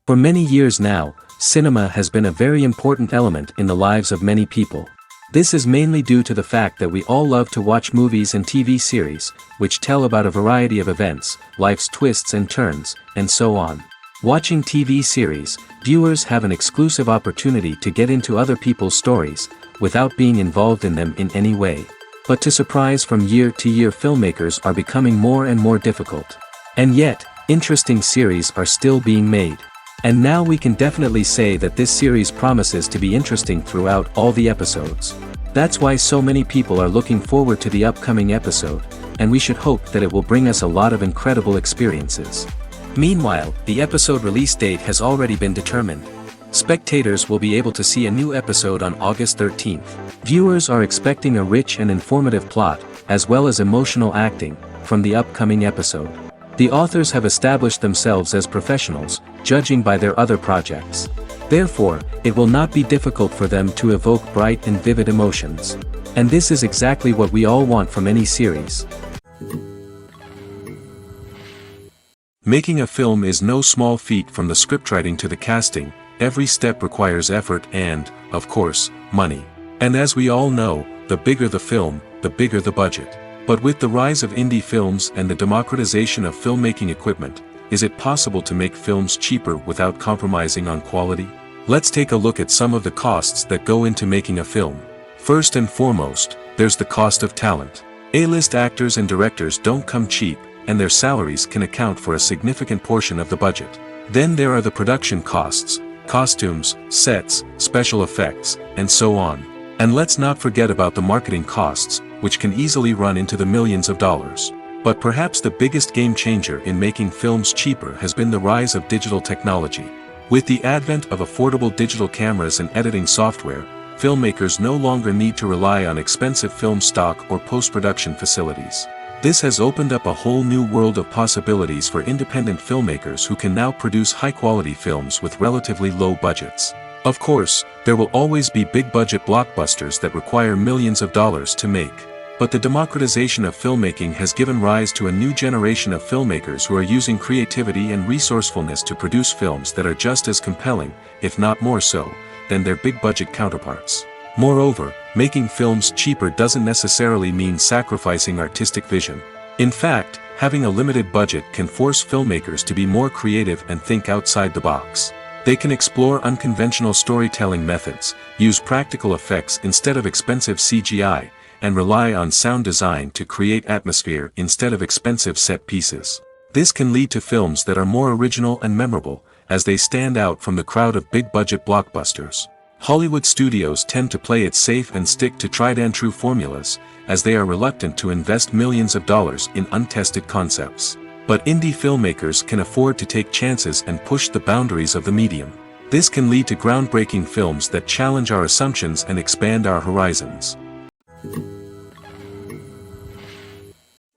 For many years now, cinema has been a very important element in the lives of many people. This is mainly due to the fact that we all love to watch movies and TV series, which tell about a variety of events, life's twists and turns, and so on. Watching TV series, viewers have an exclusive opportunity to get into other people's stories, without being involved in them in any way. But to surprise from year to year, filmmakers are becoming more and more difficult. And yet, interesting series are still being made. And now we can definitely say that this series promises to be interesting throughout all the episodes. That's why so many people are looking forward to the upcoming episode, and we should hope that it will bring us a lot of incredible experiences. Meanwhile, the episode release date has already been determined. Spectators will be able to see a new episode on August 13th. Viewers are expecting a rich and informative plot, as well as emotional acting, from the upcoming episode. The authors have established themselves as professionals, judging by their other projects. Therefore, it will not be difficult for them to evoke bright and vivid emotions. And this is exactly what we all want from any series. Making a film is no small feat. From the scriptwriting to the casting, every step requires effort and, of course, money. And as we all know, the bigger the film, the bigger the budget. But with the rise of indie films and the democratization of filmmaking equipment, is it possible to make films cheaper without compromising on quality? Let's take a look at some of the costs that go into making a film. First and foremost, there's the cost of talent. A-list actors and directors don't come cheap, and their salaries can account for a significant portion of the budget. Then there are the production costs, costumes, sets, special effects, and so on. And let's not forget about the marketing costs, which can easily run into the millions of dollars. But perhaps the biggest game changer in making films cheaper has been the rise of digital technology. With the advent of affordable digital cameras and editing software, filmmakers no longer need to rely on expensive film stock or post-production facilities. This has opened up a whole new world of possibilities for independent filmmakers who can now produce high-quality films with relatively low budgets. Of course, there will always be big-budget blockbusters that require millions of dollars to make. But the democratization of filmmaking has given rise to a new generation of filmmakers who are using creativity and resourcefulness to produce films that are just as compelling, if not more so, than their big-budget counterparts. Moreover, making films cheaper doesn't necessarily mean sacrificing artistic vision. In fact, having a limited budget can force filmmakers to be more creative and think outside the box. They can explore unconventional storytelling methods, use practical effects instead of expensive CGI, and rely on sound design to create atmosphere instead of expensive set pieces. This can lead to films that are more original and memorable, as they stand out from the crowd of big-budget blockbusters. Hollywood studios tend to play it safe and stick to tried-and-true formulas, as they are reluctant to invest millions of dollars in untested concepts. But indie filmmakers can afford to take chances and push the boundaries of the medium. This can lead to groundbreaking films that challenge our assumptions and expand our horizons.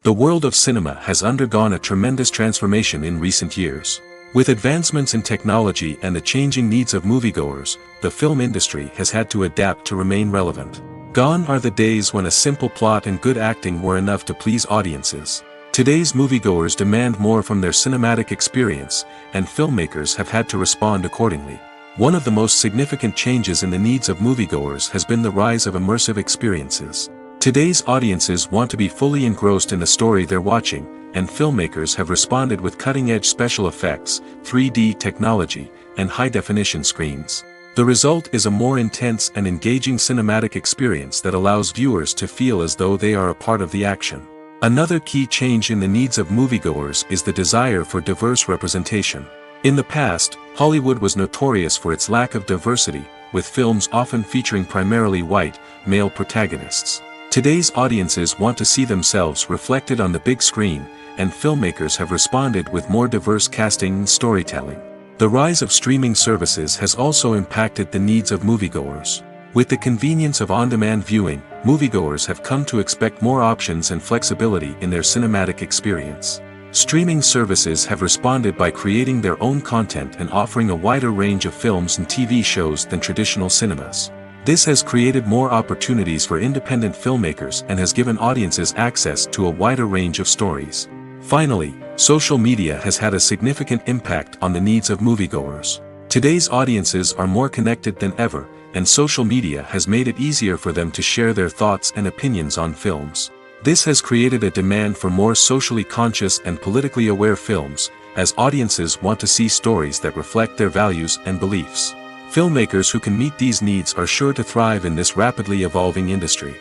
The world of cinema has undergone a tremendous transformation in recent years. With advancements in technology and the changing needs of moviegoers, the film industry has had to adapt to remain relevant. Gone are the days when a simple plot and good acting were enough to please audiences. Today's moviegoers demand more from their cinematic experience, and filmmakers have had to respond accordingly. One of the most significant changes in the needs of moviegoers has been the rise of immersive experiences. Today's audiences want to be fully engrossed in the story they're watching, and filmmakers have responded with cutting-edge special effects, 3D technology, and high-definition screens. The result is a more intense and engaging cinematic experience that allows viewers to feel as though they are a part of the action. Another key change in the needs of moviegoers is the desire for diverse representation. In the past, Hollywood was notorious for its lack of diversity, with films often featuring primarily white, male protagonists. Today's audiences want to see themselves reflected on the big screen, and filmmakers have responded with more diverse casting and storytelling. The rise of streaming services has also impacted the needs of moviegoers. With the convenience of on-demand viewing, moviegoers have come to expect more options and flexibility in their cinematic experience. Streaming services have responded by creating their own content and offering a wider range of films and TV shows than traditional cinemas. This has created more opportunities for independent filmmakers and has given audiences access to a wider range of stories. Finally, social media has had a significant impact on the needs of moviegoers. Today's audiences are more connected than ever, and social media has made it easier for them to share their thoughts and opinions on films. This has created a demand for more socially conscious and politically aware films, as audiences want to see stories that reflect their values and beliefs. Filmmakers who can meet these needs are sure to thrive in this rapidly evolving industry.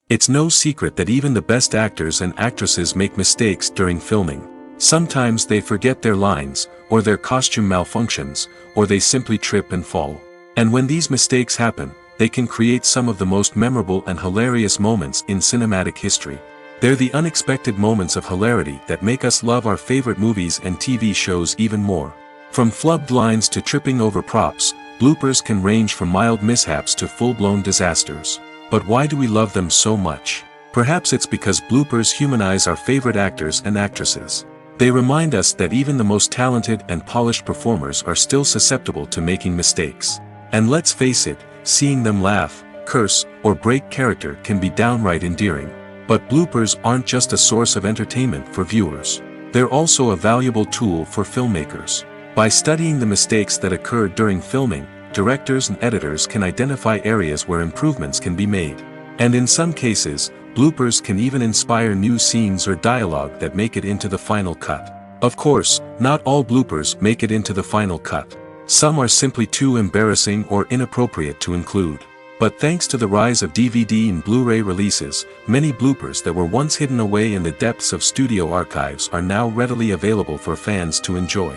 It's no secret that even the best actors and actresses make mistakes during filming. Sometimes they forget their lines, or their costume malfunctions, or they simply trip and fall. And when these mistakes happen, they can create some of the most memorable and hilarious moments in cinematic history. They're the unexpected moments of hilarity that make us love our favorite movies and TV shows even more. From flubbed lines to tripping over props, bloopers can range from mild mishaps to full-blown disasters. But why do we love them so much? Perhaps it's because bloopers humanize our favorite actors and actresses. They remind us that even the most talented and polished performers are still susceptible to making mistakes. And let's face it, seeing them laugh, curse, or break character can be downright endearing. But bloopers aren't just a source of entertainment for viewers. They're also a valuable tool for filmmakers. By studying the mistakes that occurred during filming, directors and editors can identify areas where improvements can be made. And in some cases, bloopers can even inspire new scenes or dialogue that make it into the final cut. Of course, not all bloopers make it into the final cut. Some are simply too embarrassing or inappropriate to include. But thanks to the rise of DVD and Blu-ray releases, many bloopers that were once hidden away in the depths of studio archives are now readily available for fans to enjoy.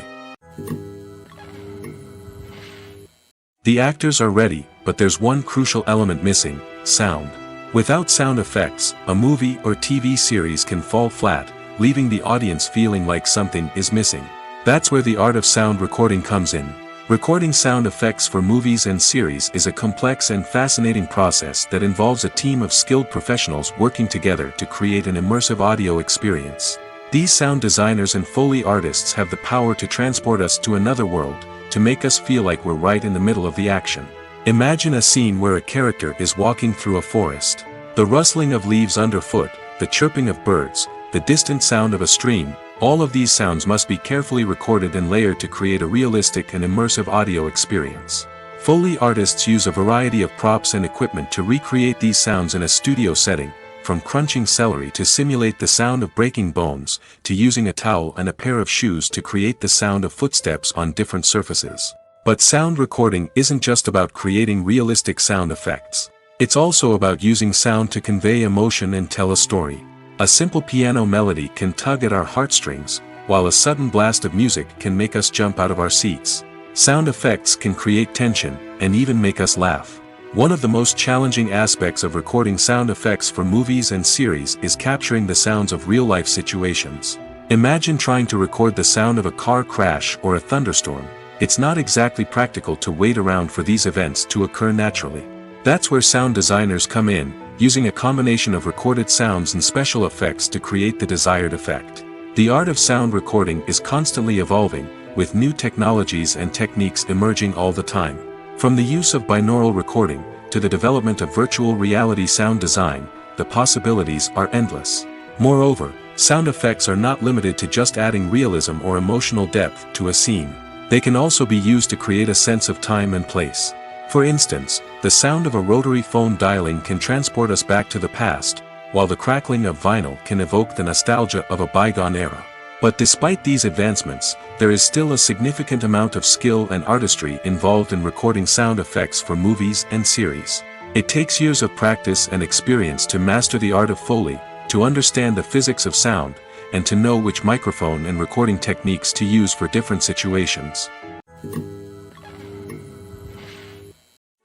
The actors are ready, but there's one crucial element missing: sound. Without sound effects, a movie or TV series can fall flat, leaving the audience feeling like something is missing. That's where the art of sound recording comes in. Recording sound effects for movies and series is a complex and fascinating process that involves a team of skilled professionals working together to create an immersive audio experience. These sound designers and Foley artists have the power to transport us to another world, to make us feel like we're right in the middle of the action. Imagine a scene where a character is walking through a forest. The rustling of leaves underfoot, the chirping of birds, the distant sound of a stream, all of these sounds must be carefully recorded and layered to create a realistic and immersive audio experience. Foley artists use a variety of props and equipment to recreate these sounds in a studio setting, from crunching celery to simulate the sound of breaking bones, to using a towel and a pair of shoes to create the sound of footsteps on different surfaces. But sound recording isn't just about creating realistic sound effects. It's also about using sound to convey emotion and tell a story. A simple piano melody can tug at our heartstrings, while a sudden blast of music can make us jump out of our seats. Sound effects can create tension, and even make us laugh. One of the most challenging aspects of recording sound effects for movies and series is capturing the sounds of real-life situations. Imagine trying to record the sound of a car crash or a thunderstorm. It's not exactly practical to wait around for these events to occur naturally. That's where sound designers come in, using a combination of recorded sounds and special effects to create the desired effect. The art of sound recording is constantly evolving, with new technologies and techniques emerging all the time. From the use of binaural recording, to the development of virtual reality sound design, the possibilities are endless. Moreover, sound effects are not limited to just adding realism or emotional depth to a scene. They can also be used to create a sense of time and place. For instance, the sound of a rotary phone dialing can transport us back to the past, while the crackling of vinyl can evoke the nostalgia of a bygone era. But despite these advancements, there is still a significant amount of skill and artistry involved in recording sound effects for movies and series. It takes years of practice and experience to master the art of Foley, to understand the physics of sound, and to know which microphone and recording techniques to use for different situations.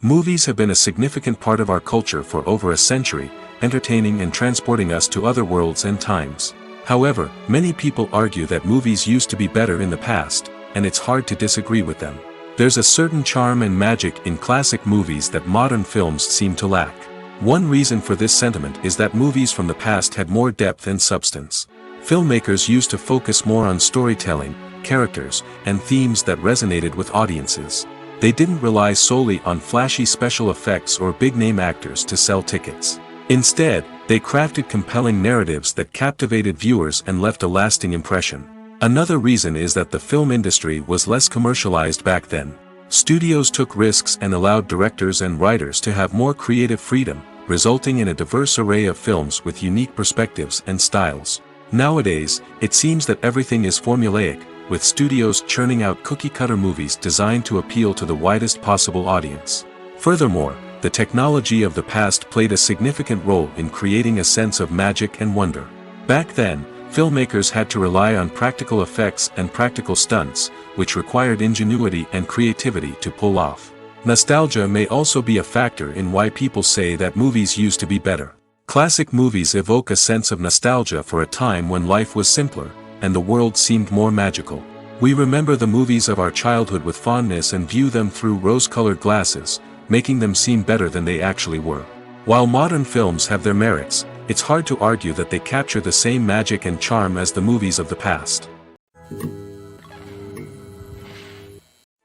Movies have been a significant part of our culture for over a century, entertaining and transporting us to other worlds and times. However, many people argue that movies used to be better in the past, and it's hard to disagree with them. There's a certain charm and magic in classic movies that modern films seem to lack. One reason for this sentiment is that movies from the past had more depth and substance. Filmmakers used to focus more on storytelling, characters, and themes that resonated with audiences. They didn't rely solely on flashy special effects or big-name actors to sell tickets. Instead, they crafted compelling narratives that captivated viewers and left a lasting impression. Another reason is that the film industry was less commercialized back then. Studios took risks and allowed directors and writers to have more creative freedom, resulting in a diverse array of films with unique perspectives and styles. Nowadays, it seems that everything is formulaic, with studios churning out cookie-cutter movies designed to appeal to the widest possible audience. Furthermore, the technology of the past played a significant role in creating a sense of magic and wonder. Back then, filmmakers had to rely on practical effects and practical stunts, which required ingenuity and creativity to pull off. Nostalgia may also be a factor in why people say that movies used to be better. Classic movies evoke a sense of nostalgia for a time when life was simpler, and the world seemed more magical. We remember the movies of our childhood with fondness and view them through rose-colored glasses, making them seem better than they actually were. While modern films have their merits, it's hard to argue that they capture the same magic and charm as the movies of the past.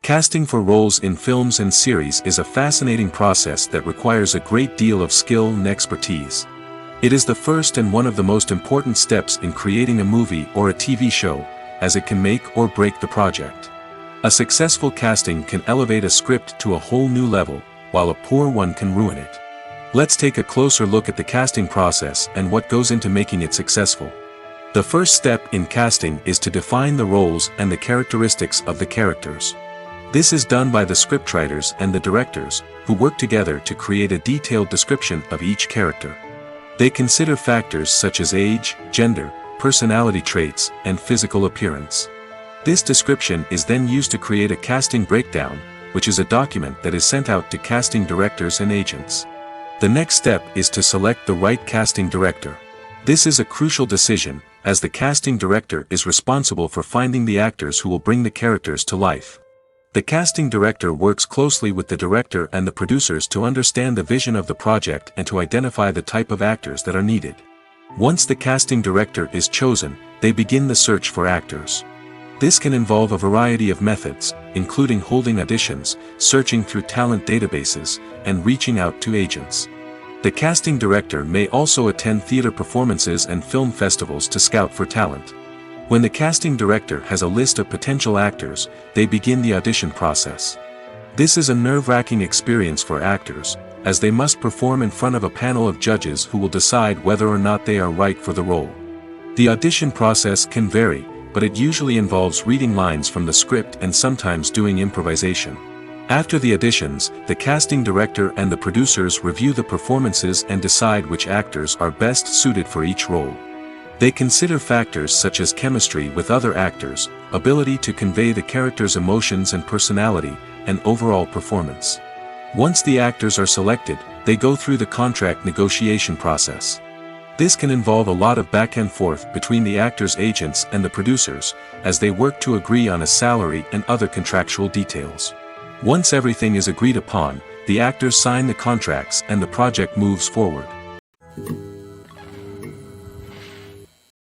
Casting for roles in films and series is a fascinating process that requires a great deal of skill and expertise. It is the first and one of the most important steps in creating a movie or a TV show, as it can make or break the project. A successful casting can elevate a script to a whole new level, while a poor one can ruin it. Let's take a closer look at the casting process and what goes into making it successful. The first step in casting is to define the roles and the characteristics of the characters. This is done by the scriptwriters and the directors, who work together to create a detailed description of each character. They consider factors such as age, gender, personality traits, and physical appearance. This description is then used to create a casting breakdown, which is a document that is sent out to casting directors and agents. The next step is to select the right casting director. This is a crucial decision, as the casting director is responsible for finding the actors who will bring the characters to life. The casting director works closely with the director and the producers to understand the vision of the project and to identify the type of actors that are needed. Once the casting director is chosen, they begin the search for actors. This can involve a variety of methods, including holding auditions, searching through talent databases, and reaching out to agents. The casting director may also attend theater performances and film festivals to scout for talent. When the casting director has a list of potential actors, they begin the audition process. This is a nerve-wracking experience for actors, as they must perform in front of a panel of judges who will decide whether or not they are right for the role. The audition process can vary, but it usually involves reading lines from the script and sometimes doing improvisation. After the auditions, the casting director and the producers review the performances and decide which actors are best suited for each role. They consider factors such as chemistry with other actors, ability to convey the character's emotions and personality, and overall performance. Once the actors are selected, they go through the contract negotiation process. This can involve a lot of back and forth between the actors' agents and the producers, as they work to agree on a salary and other contractual details. Once everything is agreed upon, the actors sign the contracts and the project moves forward.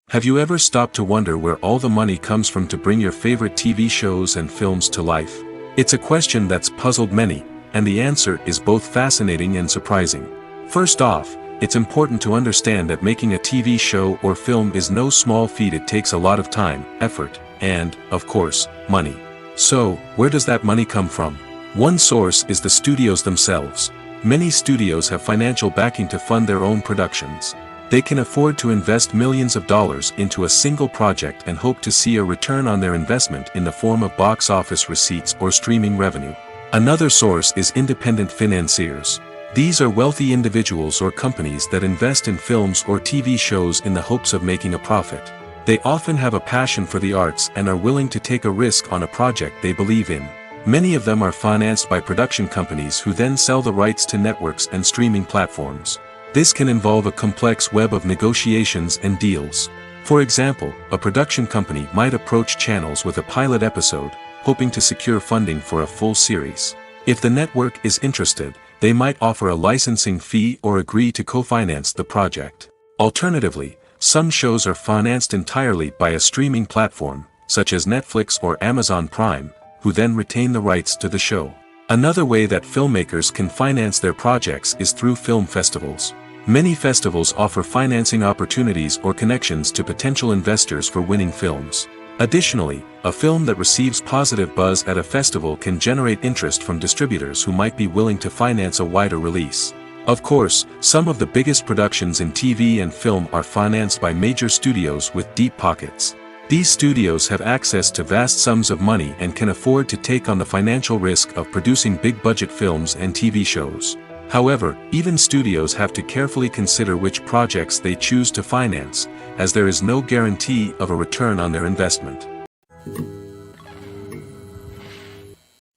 Have you ever stopped to wonder where all the money comes from to bring your favorite TV shows and films to life? It's a question that's puzzled many, and the answer is both fascinating and surprising. First off, it's important to understand that making a TV show or film is no small feat. It takes a lot of time, effort, and, of course, money. So, where does that money come from? One source is the studios themselves. Many studios have financial backing to fund their own productions. They can afford to invest millions of dollars into a single project and hope to see a return on their investment in the form of box office receipts or streaming revenue. Another source is independent financiers. These are wealthy individuals or companies that invest in films or TV shows in the hopes of making a profit. They often have a passion for the arts and are willing to take a risk on a project they believe in. Many of them are financed by production companies who then sell the rights to networks and streaming platforms. This can involve a complex web of negotiations and deals. For example, a production company might approach channels with a pilot episode, hoping to secure funding for a full series. If the network is interested, they might offer a licensing fee or agree to co-finance the project. Alternatively, some shows are financed entirely by a streaming platform, such as Netflix or Amazon Prime, who then retain the rights to the show. Another way that filmmakers can finance their projects is through film festivals. Many festivals offer financing opportunities or connections to potential investors for winning films. Additionally, a film that receives positive buzz at a festival can generate interest from distributors who might be willing to finance a wider release. Of course, some of the biggest productions in TV and film are financed by major studios with deep pockets. These studios have access to vast sums of money and can afford to take on the financial risk of producing big-budget films and TV shows. However, even studios have to carefully consider which projects they choose to finance, as there is no guarantee of a return on their investment.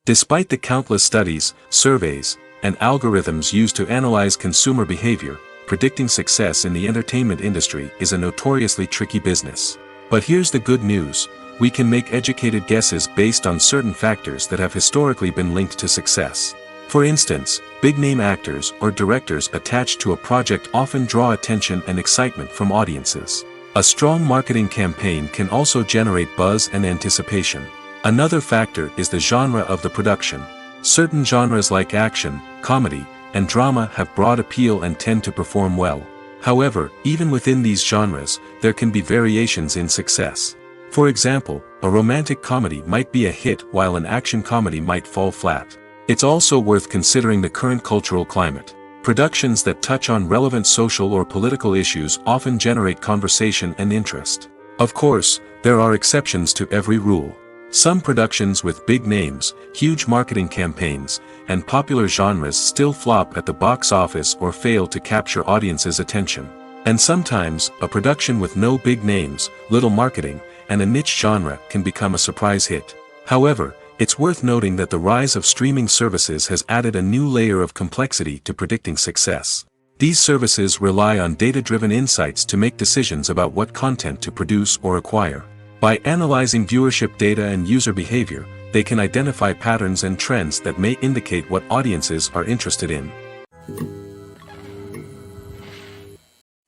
Despite the countless studies, surveys, and algorithms used to analyze consumer behavior, predicting success in the entertainment industry is a notoriously tricky business. But here's the good news: we can make educated guesses based on certain factors that have historically been linked to success. For instance, big-name actors or directors attached to a project often draw attention and excitement from audiences. A strong marketing campaign can also generate buzz and anticipation. Another factor is the genre of the production. Certain genres like action, comedy, and drama have broad appeal and tend to perform well. However, even within these genres, there can be variations in success. For example, a romantic comedy might be a hit while an action comedy might fall flat. It's also worth considering the current cultural climate. Productions that touch on relevant social or political issues often generate conversation and interest. Of course, there are exceptions to every rule. Some productions with big names, huge marketing campaigns, and popular genres still flop at the box office or fail to capture audiences' attention. And sometimes, a production with no big names, little marketing, and a niche genre can become a surprise hit. However, it's worth noting that the rise of streaming services has added a new layer of complexity to predicting success. These services rely on data-driven insights to make decisions about what content to produce or acquire. By analyzing viewership data and user behavior, they can identify patterns and trends that may indicate what audiences are interested in.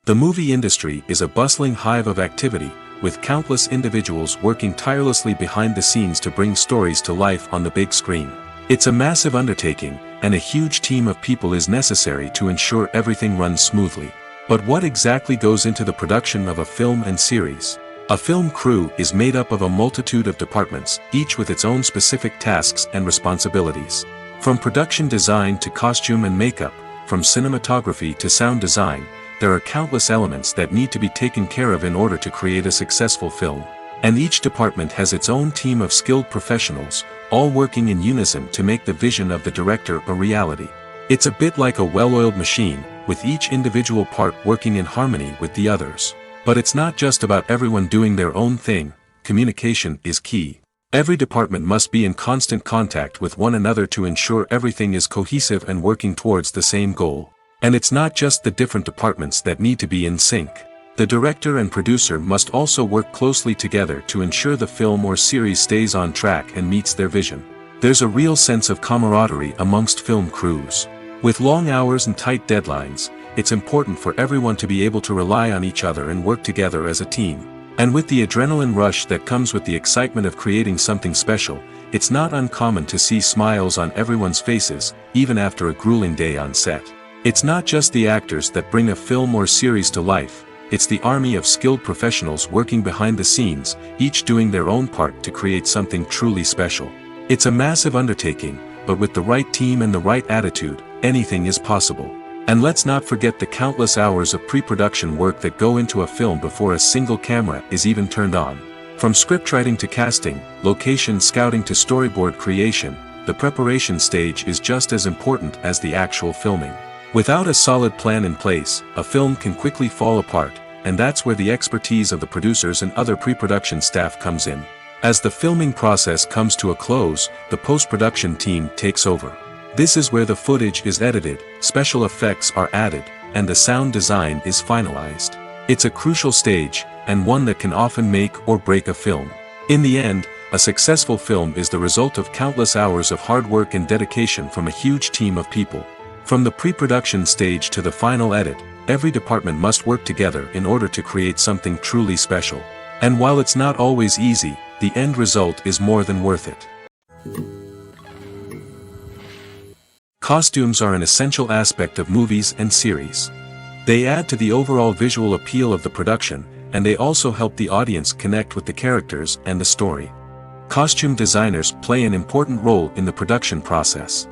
The movie industry is a bustling hive of activity, with countless individuals working tirelessly behind the scenes to bring stories to life on the big screen. It's a massive undertaking, and a huge team of people is necessary to ensure everything runs smoothly. But what exactly goes into the production of a film and series? A film crew is made up of a multitude of departments, each with its own specific tasks and responsibilities. From production design to costume and makeup, from cinematography to sound design, there are countless elements that need to be taken care of in order to create a successful film. And each department has its own team of skilled professionals, all working in unison to make the vision of the director a reality. It's a bit like a well-oiled machine, with each individual part working in harmony with the others. But it's not just about everyone doing their own thing. Communication is key. Every department must be in constant contact with one another to ensure everything is cohesive and working towards the same goal. And it's not just the different departments that need to be in sync. The director and producer must also work closely together to ensure the film or series stays on track and meets their vision. There's a real sense of camaraderie amongst film crews. With long hours and tight deadlines, it's important for everyone to be able to rely on each other and work together as a team. And with the adrenaline rush that comes with the excitement of creating something special, it's not uncommon to see smiles on everyone's faces, even after a grueling day on set. It's not just the actors that bring a film or series to life, it's the army of skilled professionals working behind the scenes, each doing their own part to create something truly special. It's a massive undertaking, but with the right team and the right attitude, anything is possible. And let's not forget the countless hours of pre-production work that go into a film before a single camera is even turned on. From scriptwriting to casting, location scouting to storyboard creation, the preparation stage is just as important as the actual filming. Without a solid plan in place, a film can quickly fall apart, and that's where the expertise of the producers and other pre-production staff comes in. As the filming process comes to a close, the post-production team takes over. This is where the footage is edited, special effects are added, and the sound design is finalized. It's a crucial stage, and one that can often make or break a film. In the end, a successful film is the result of countless hours of hard work and dedication from a huge team of people. From the pre-production stage to the final edit, every department must work together in order to create something truly special. And while it's not always easy, the end result is more than worth it. Costumes are an essential aspect of movies and series. They add to the overall visual appeal of the production, and they also help the audience connect with the characters and the story. Costume designers play an important role in the production process.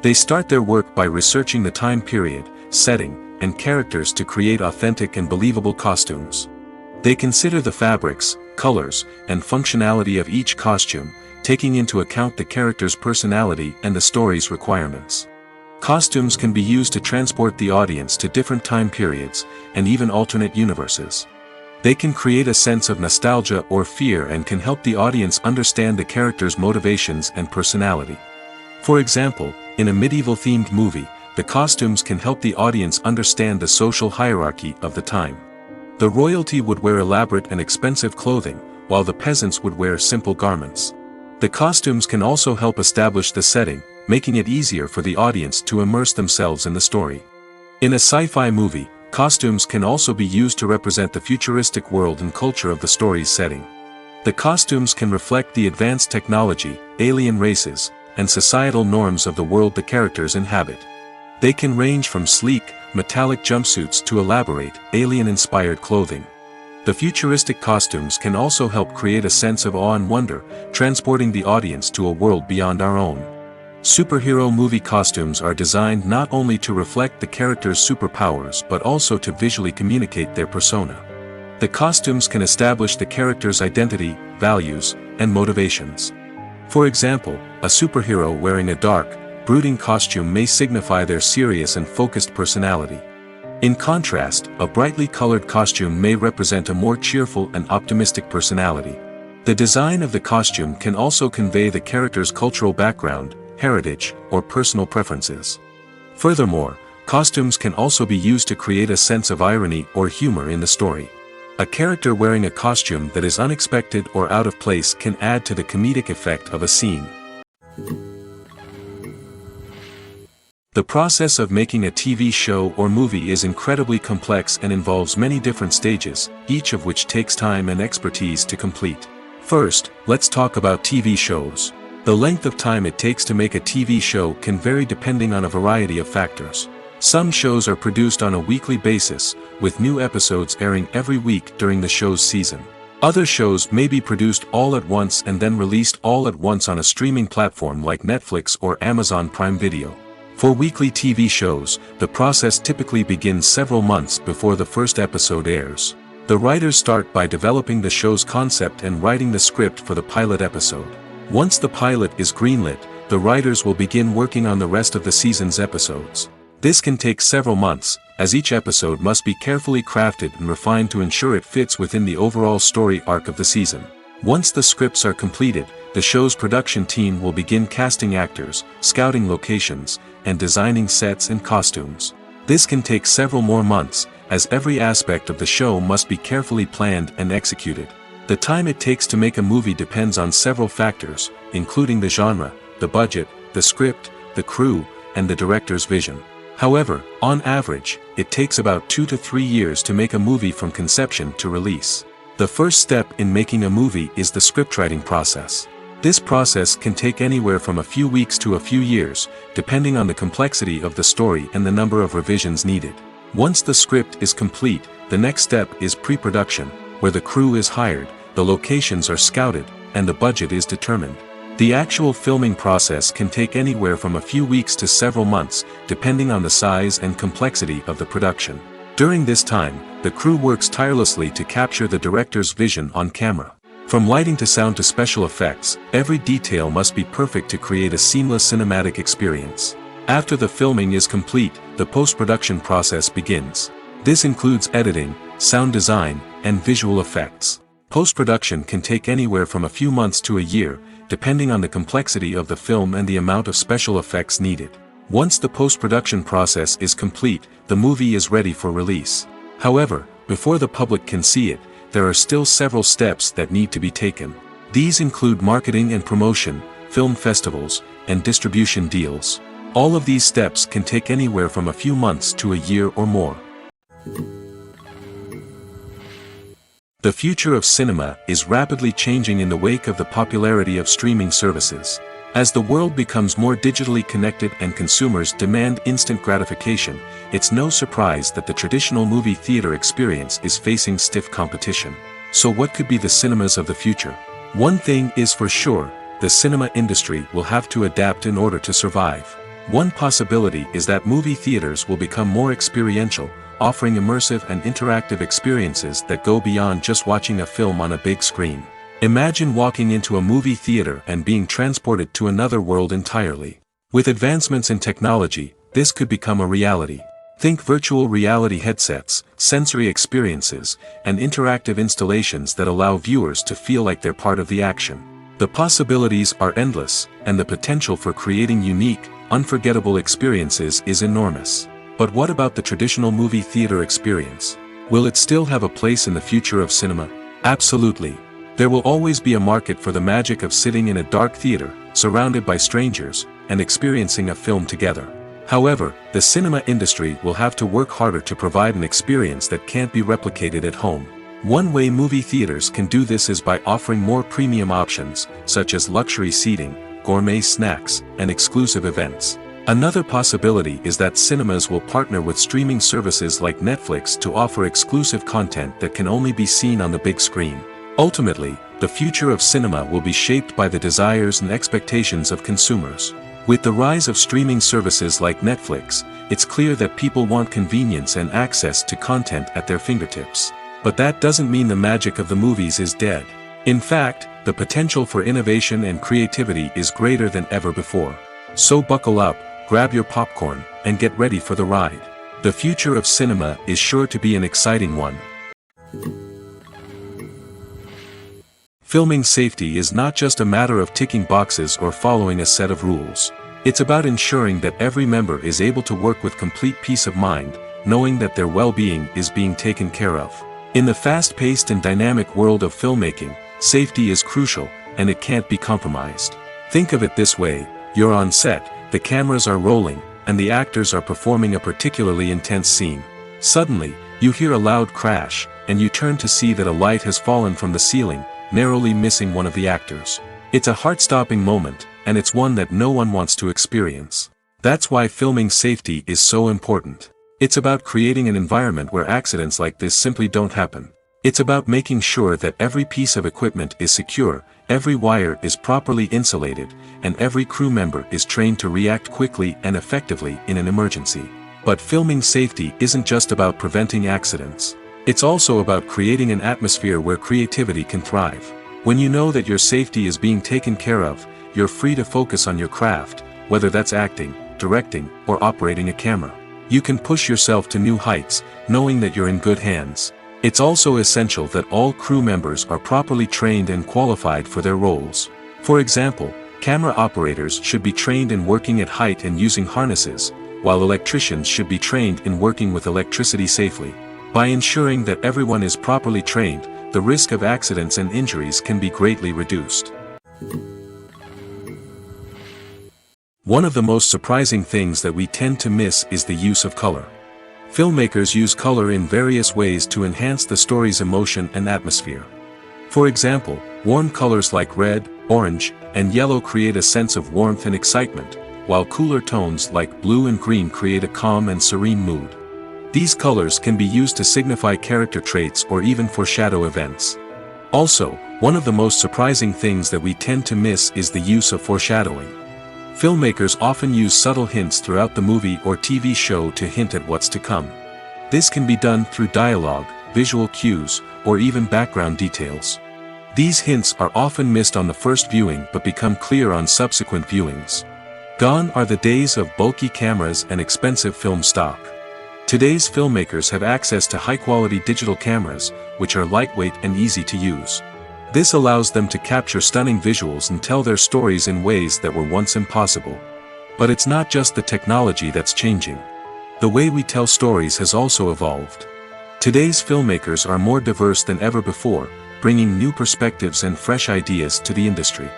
They start their work by researching the time period, setting, and characters to create authentic and believable costumes. They consider the fabrics, colors, and functionality of each costume, taking into account the character's personality and the story's requirements. Costumes can be used to transport the audience to different time periods, and even alternate universes. They can create a sense of nostalgia or fear and can help the audience understand the character's motivations and personality. For example, in a medieval-themed movie, the costumes can help the audience understand the social hierarchy of the time. The royalty would wear elaborate and expensive clothing, while the peasants would wear simple garments. The costumes can also help establish the setting, making it easier for the audience to immerse themselves in the story. In a sci-fi movie, costumes can also be used to represent the futuristic world and culture of the story's setting. The costumes can reflect the advanced technology, alien races, and societal norms of the world the characters inhabit. They can range from sleek, metallic jumpsuits to elaborate, alien-inspired clothing. The futuristic costumes can also help create a sense of awe and wonder, transporting the audience to a world beyond our own. Superhero movie costumes are designed not only to reflect the character's superpowers but also to visually communicate their persona. The costumes can establish the character's identity, values, and motivations. For example, a superhero wearing a dark, brooding costume may signify their serious and focused personality. In contrast, a brightly colored costume may represent a more cheerful and optimistic personality. The design of the costume can also convey the character's cultural background, heritage, or personal preferences. Furthermore, costumes can also be used to create a sense of irony or humor in the story. A character wearing a costume that is unexpected or out of place can add to the comedic effect of a scene. The process of making a TV show or movie is incredibly complex and involves many different stages, each of which takes time and expertise to complete. First, let's talk about TV shows. The length of time it takes to make a TV show can vary depending on a variety of factors. Some shows are produced on a weekly basis, with new episodes airing every week during the show's season. Other shows may be produced all at once and then released all at once on a streaming platform like Netflix or Amazon Prime Video. For weekly TV shows, the process typically begins several months before the first episode airs. The writers start by developing the show's concept and writing the script for the pilot episode. Once the pilot is greenlit, the writers will begin working on the rest of the season's episodes. This can take several months, as each episode must be carefully crafted and refined to ensure it fits within the overall story arc of the season. Once the scripts are completed, the show's production team will begin casting actors, scouting locations, and designing sets and costumes. This can take several more months, as every aspect of the show must be carefully planned and executed. The time it takes to make a movie depends on several factors, including the genre, the budget, the script, the crew, and the director's vision. However, on average, it takes about 2 to 3 years to make a movie from conception to release. The first step in making a movie is the scriptwriting process. This process can take anywhere from a few weeks to a few years, depending on the complexity of the story and the number of revisions needed. Once the script is complete, the next step is pre-production, where the crew is hired, the locations are scouted, and the budget is determined. The actual filming process can take anywhere from a few weeks to several months, depending on the size and complexity of the production. During this time, the crew works tirelessly to capture the director's vision on camera. From lighting to sound to special effects, every detail must be perfect to create a seamless cinematic experience. After the filming is complete, the post-production process begins. This includes editing, sound design, and visual effects. Post-production can take anywhere from a few months to a year, depending on the complexity of the film and the amount of special effects needed. Once the post-production process is complete, the movie is ready for release. However, before the public can see it, there are still several steps that need to be taken. These include marketing and promotion, film festivals, and distribution deals. All of these steps can take anywhere from a few months to a year or more. The future of cinema is rapidly changing in the wake of the popularity of streaming services. As the world becomes more digitally connected and consumers demand instant gratification, it's no surprise that the traditional movie theater experience is facing stiff competition. So what could be the cinemas of the future? One thing is for sure, the cinema industry will have to adapt in order to survive. One possibility is that movie theaters will become more experiential, offering immersive and interactive experiences that go beyond just watching a film on a big screen. Imagine walking into a movie theater and being transported to another world entirely. With advancements in technology, this could become a reality. Think virtual reality headsets, sensory experiences, and interactive installations that allow viewers to feel like they're part of the action. The possibilities are endless, and the potential for creating unique, unforgettable experiences is enormous. But what about the traditional movie theater experience? Will it still have a place in the future of cinema? Absolutely. There will always be a market for the magic of sitting in a dark theater, surrounded by strangers, and experiencing a film together. However, the cinema industry will have to work harder to provide an experience that can't be replicated at home. One way movie theaters can do this is by offering more premium options, such as luxury seating, gourmet snacks, and exclusive events. Another possibility is that cinemas will partner with streaming services like Netflix to offer exclusive content that can only be seen on the big screen. Ultimately, the future of cinema will be shaped by the desires and expectations of consumers. With the rise of streaming services like Netflix, it's clear that people want convenience and access to content at their fingertips. But that doesn't mean the magic of the movies is dead. In fact, the potential for innovation and creativity is greater than ever before. So buckle up, grab your popcorn, and get ready for the ride. The future of cinema is sure to be an exciting one. Filming safety is not just a matter of ticking boxes or following a set of rules. It's about ensuring that every member is able to work with complete peace of mind, knowing that their well-being is being taken care of. In the fast-paced and dynamic world of filmmaking, safety is crucial, and it can't be compromised. Think of it this way: you're on set, the cameras are rolling, and the actors are performing a particularly intense scene. Suddenly, you hear a loud crash, and you turn to see that a light has fallen from the ceiling, narrowly missing one of the actors. It's a heart-stopping moment, and it's one that no one wants to experience. That's why filming safety is so important. It's about creating an environment where accidents like this simply don't happen. It's about making sure that every piece of equipment is secure, every wire is properly insulated, and every crew member is trained to react quickly and effectively in an emergency. But filming safety isn't just about preventing accidents. It's also about creating an atmosphere where creativity can thrive. When you know that your safety is being taken care of, you're free to focus on your craft, whether that's acting, directing, or operating a camera. You can push yourself to new heights, knowing that you're in good hands. It's also essential that all crew members are properly trained and qualified for their roles. For example, camera operators should be trained in working at height and using harnesses, while electricians should be trained in working with electricity safely. By ensuring that everyone is properly trained, the risk of accidents and injuries can be greatly reduced. One of the most surprising things that we tend to miss is the use of color. Filmmakers use color in various ways to enhance the story's emotion and atmosphere. For example, warm colors like red, orange, and yellow create a sense of warmth and excitement, while cooler tones like blue and green create a calm and serene mood. These colors can be used to signify character traits or even foreshadow events. Also, one of the most surprising things that we tend to miss is the use of foreshadowing. Filmmakers often use subtle hints throughout the movie or TV show to hint at what's to come. This can be done through dialogue, visual cues, or even background details. These hints are often missed on the first viewing but become clear on subsequent viewings. Gone are the days of bulky cameras and expensive film stock. Today's filmmakers have access to high-quality digital cameras, which are lightweight and easy to use. This allows them to capture stunning visuals and tell their stories in ways that were once impossible. But it's not just the technology that's changing. The way we tell stories has also evolved. Today's filmmakers are more diverse than ever before, bringing new perspectives and fresh ideas to the industry.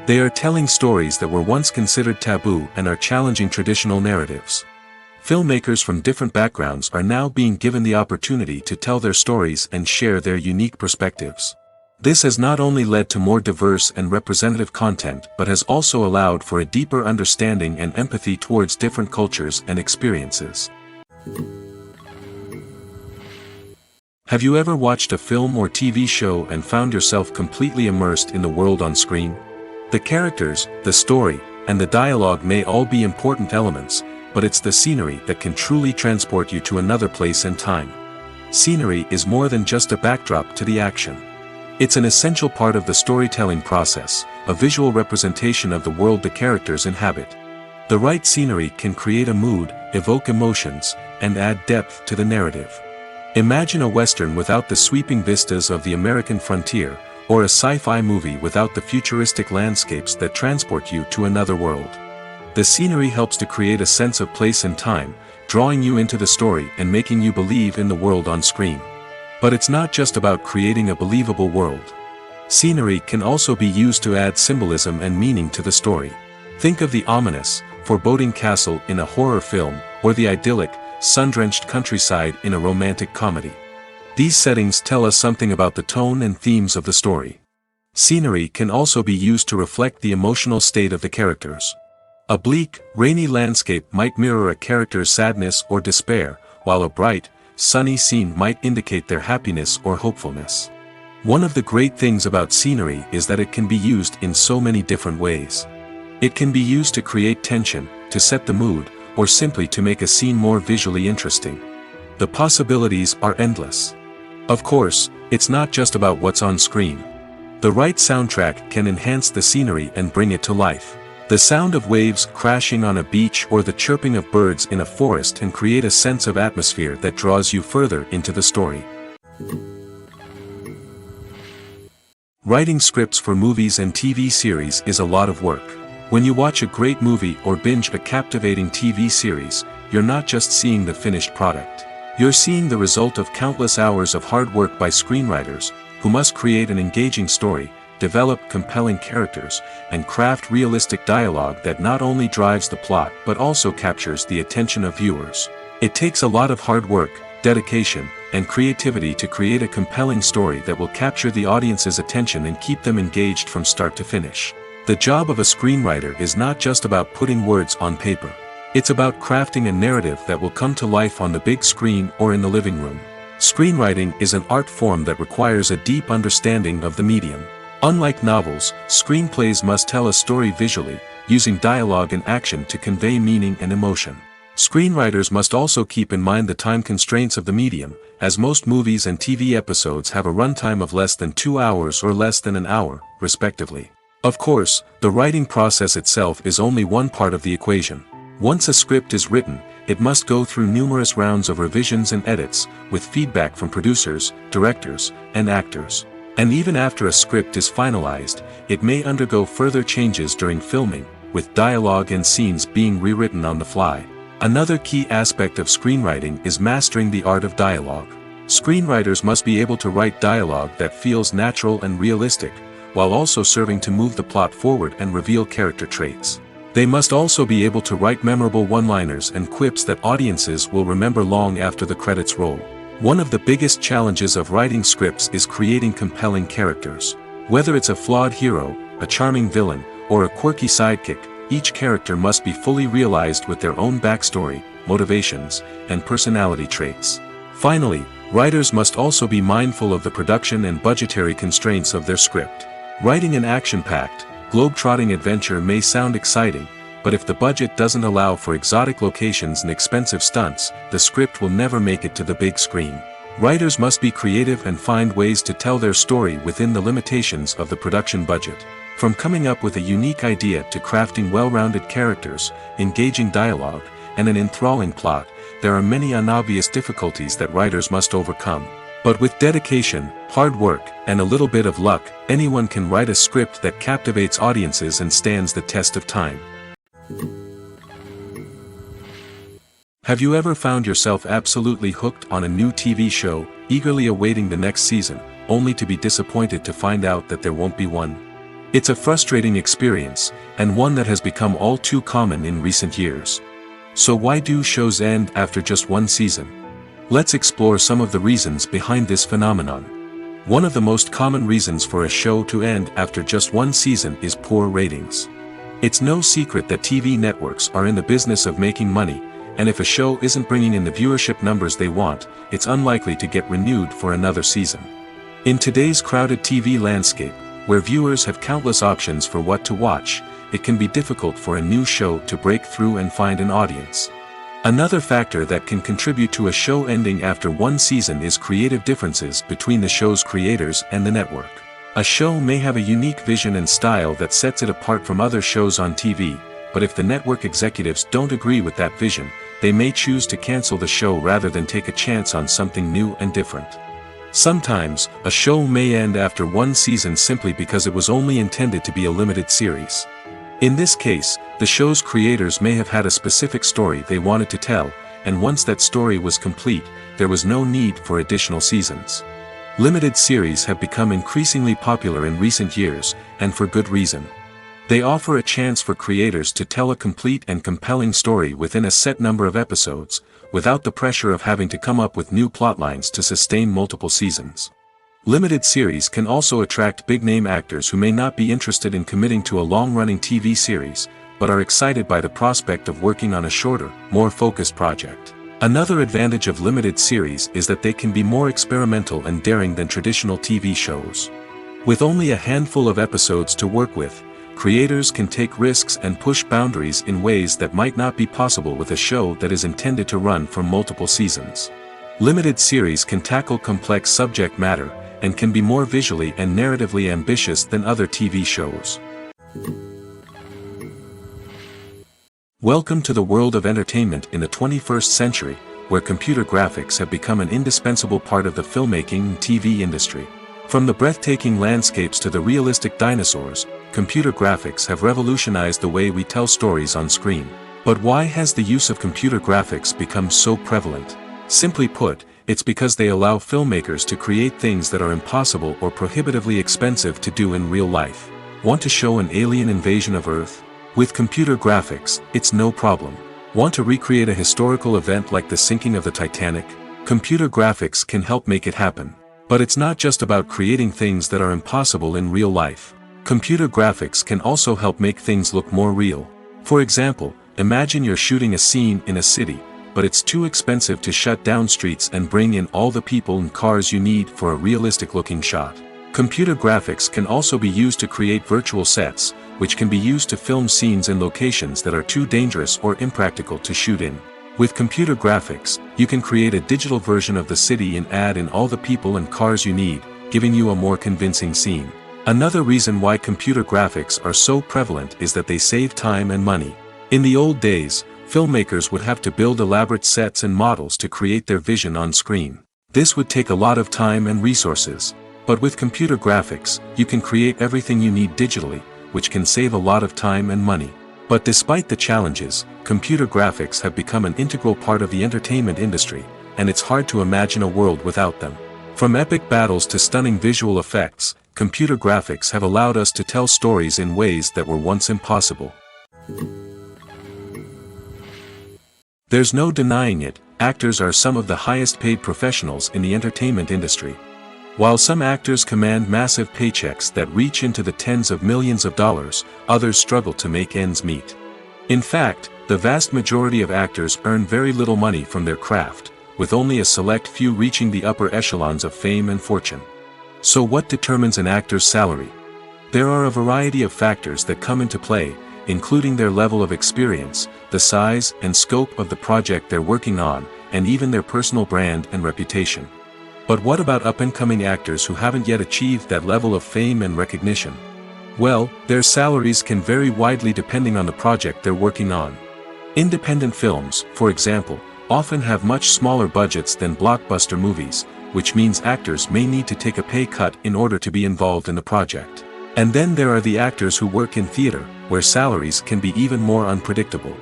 They are telling stories that were once considered taboo and are challenging traditional narratives. Filmmakers from different backgrounds are now being given the opportunity to tell their stories and share their unique perspectives. This has not only led to more diverse and representative content but has also allowed for a deeper understanding and empathy towards different cultures and experiences. Have you ever watched a film or TV show and found yourself completely immersed in the world on screen? The characters, the story, and the dialogue may all be important elements, but it's the scenery that can truly transport you to another place and time. Scenery is more than just a backdrop to the action. It's an essential part of the storytelling process, a visual representation of the world the characters inhabit. The right scenery can create a mood, evoke emotions, and add depth to the narrative. Imagine a Western without the sweeping vistas of the American frontier, or a sci-fi movie without the futuristic landscapes that transport you to another world. The scenery helps to create a sense of place and time, drawing you into the story and making you believe in the world on screen. But it's not just about creating a believable world. Scenery can also be used to add symbolism and meaning to the story. Think of the ominous, foreboding castle in a horror film, or the idyllic, sun-drenched countryside in a romantic comedy. These settings tell us something about the tone and themes of the story. Scenery can also be used to reflect the emotional state of the characters. A bleak, rainy landscape might mirror a character's sadness or despair, while a bright, sunny scene might indicate their happiness or hopefulness. One of the great things about scenery is that it can be used in so many different ways. It can be used to create tension, to set the mood, or simply to make a scene more visually interesting. The possibilities are endless. Of course, it's not just about what's on screen. The right soundtrack can enhance the scenery and bring it to life. The sound of waves crashing on a beach or the chirping of birds in a forest can create a sense of atmosphere that draws you further into the story. Writing scripts for movies and TV series is a lot of work. When you watch a great movie or binge a captivating TV series, you're not just seeing the finished product. You're seeing the result of countless hours of hard work by screenwriters, who must create an engaging story, develop compelling characters, and craft realistic dialogue that not only drives the plot but also captures the attention of viewers. It takes a lot of hard work, dedication, and creativity to create a compelling story that will capture the audience's attention and keep them engaged from start to finish. The job of a screenwriter is not just about putting words on paper. It's about crafting a narrative that will come to life on the big screen or in the living room. Screenwriting is an art form that requires a deep understanding of the medium. Unlike novels, screenplays must tell a story visually, using dialogue and action to convey meaning and emotion. Screenwriters must also keep in mind the time constraints of the medium, as most movies and TV episodes have a runtime of less than 2 hours or less than an hour, respectively. Of course, the writing process itself is only one part of the equation. Once a script is written, it must go through numerous rounds of revisions and edits, with feedback from producers, directors, and actors. And even after a script is finalized, it may undergo further changes during filming, with dialogue and scenes being rewritten on the fly. Another key aspect of screenwriting is mastering the art of dialogue. Screenwriters must be able to write dialogue that feels natural and realistic, while also serving to move the plot forward and reveal character traits. They must also be able to write memorable one-liners and quips that audiences will remember long after the credits roll. One of the biggest challenges of writing scripts is creating compelling characters. Whether it's a flawed hero, a charming villain, or a quirky sidekick, each character must be fully realized with their own backstory, motivations, and personality traits. Finally, writers must also be mindful of the production and budgetary constraints of their script. Writing an action-packed, globe-trotting adventure may sound exciting, but if the budget doesn't allow for exotic locations and expensive stunts, the script will never make it to the big screen. Writers must be creative and find ways to tell their story within the limitations of the production budget. From coming up with a unique idea to crafting well-rounded characters, engaging dialogue, and an enthralling plot, there are many unobvious difficulties that writers must overcome. But with dedication, hard work, and a little bit of luck, anyone can write a script that captivates audiences and stands the test of time. Have you ever found yourself absolutely hooked on a new TV show, eagerly awaiting the next season, only to be disappointed to find out that there won't be one? It's a frustrating experience, and one that has become all too common in recent years. So why do shows end after just one season? Let's explore some of the reasons behind this phenomenon. One of the most common reasons for a show to end after just one season is poor ratings. It's no secret that TV networks are in the business of making money, and if a show isn't bringing in the viewership numbers they want, it's unlikely to get renewed for another season. In today's crowded TV landscape, where viewers have countless options for what to watch, it can be difficult for a new show to break through and find an audience. Another factor that can contribute to a show ending after one season is creative differences between the show's creators and the network. A show may have a unique vision and style that sets it apart from other shows on TV, but if the network executives don't agree with that vision, they may choose to cancel the show rather than take a chance on something new and different. Sometimes, a show may end after one season simply because it was only intended to be a limited series. In this case, the show's creators may have had a specific story they wanted to tell, and once that story was complete, there was no need for additional seasons. Limited series have become increasingly popular in recent years, and for good reason. They offer a chance for creators to tell a complete and compelling story within a set number of episodes, without the pressure of having to come up with new plotlines to sustain multiple seasons. Limited series can also attract big-name actors who may not be interested in committing to a long-running TV series, but are excited by the prospect of working on a shorter, more focused project. Another advantage of limited series is that they can be more experimental and daring than traditional TV shows. With only a handful of episodes to work with, creators can take risks and push boundaries in ways that might not be possible with a show that is intended to run for multiple seasons. Limited series can tackle complex subject matter, and can be more visually and narratively ambitious than other TV shows. Welcome to the world of entertainment in the 21st century, where computer graphics have become an indispensable part of the filmmaking and TV industry. From the breathtaking landscapes to the realistic dinosaurs, computer graphics have revolutionized the way we tell stories on screen. But why has the use of computer graphics become so prevalent? Simply put, it's because they allow filmmakers to create things that are impossible or prohibitively expensive to do in real life. Want to show an alien invasion of Earth? With computer graphics, it's no problem. Want to recreate a historical event like the sinking of the Titanic? Computer graphics can help make it happen. But it's not just about creating things that are impossible in real life. Computer graphics can also help make things look more real. For example, imagine you're shooting a scene in a city, but it's too expensive to shut down streets and bring in all the people and cars you need for a realistic-looking shot. Computer graphics can also be used to create virtual sets, which can be used to film scenes in locations that are too dangerous or impractical to shoot in. With computer graphics, you can create a digital version of the city and add in all the people and cars you need, giving you a more convincing scene. Another reason why computer graphics are so prevalent is that they save time and money. In the old days, filmmakers would have to build elaborate sets and models to create their vision on screen. This would take a lot of time and resources. But with computer graphics, you can create everything you need digitally, which can save a lot of time and money. But despite the challenges, computer graphics have become an integral part of the entertainment industry, and it's hard to imagine a world without them. From epic battles to stunning visual effects, computer graphics have allowed us to tell stories in ways that were once impossible. There's no denying it, actors are some of the highest paid professionals in the entertainment industry. While some actors command massive paychecks that reach into the tens of millions of dollars, others struggle to make ends meet. In fact, the vast majority of actors earn very little money from their craft, with only a select few reaching the upper echelons of fame and fortune. So what determines an actor's salary? There are a variety of factors that come into play, including their level of experience, the size and scope of the project they're working on, and even their personal brand and reputation. But what about up-and-coming actors who haven't yet achieved that level of fame and recognition? Well, their salaries can vary widely depending on the project they're working on. Independent films, for example, often have much smaller budgets than blockbuster movies, which means actors may need to take a pay cut in order to be involved in the project. And then there are the actors who work in theater, where salaries can be even more unpredictable.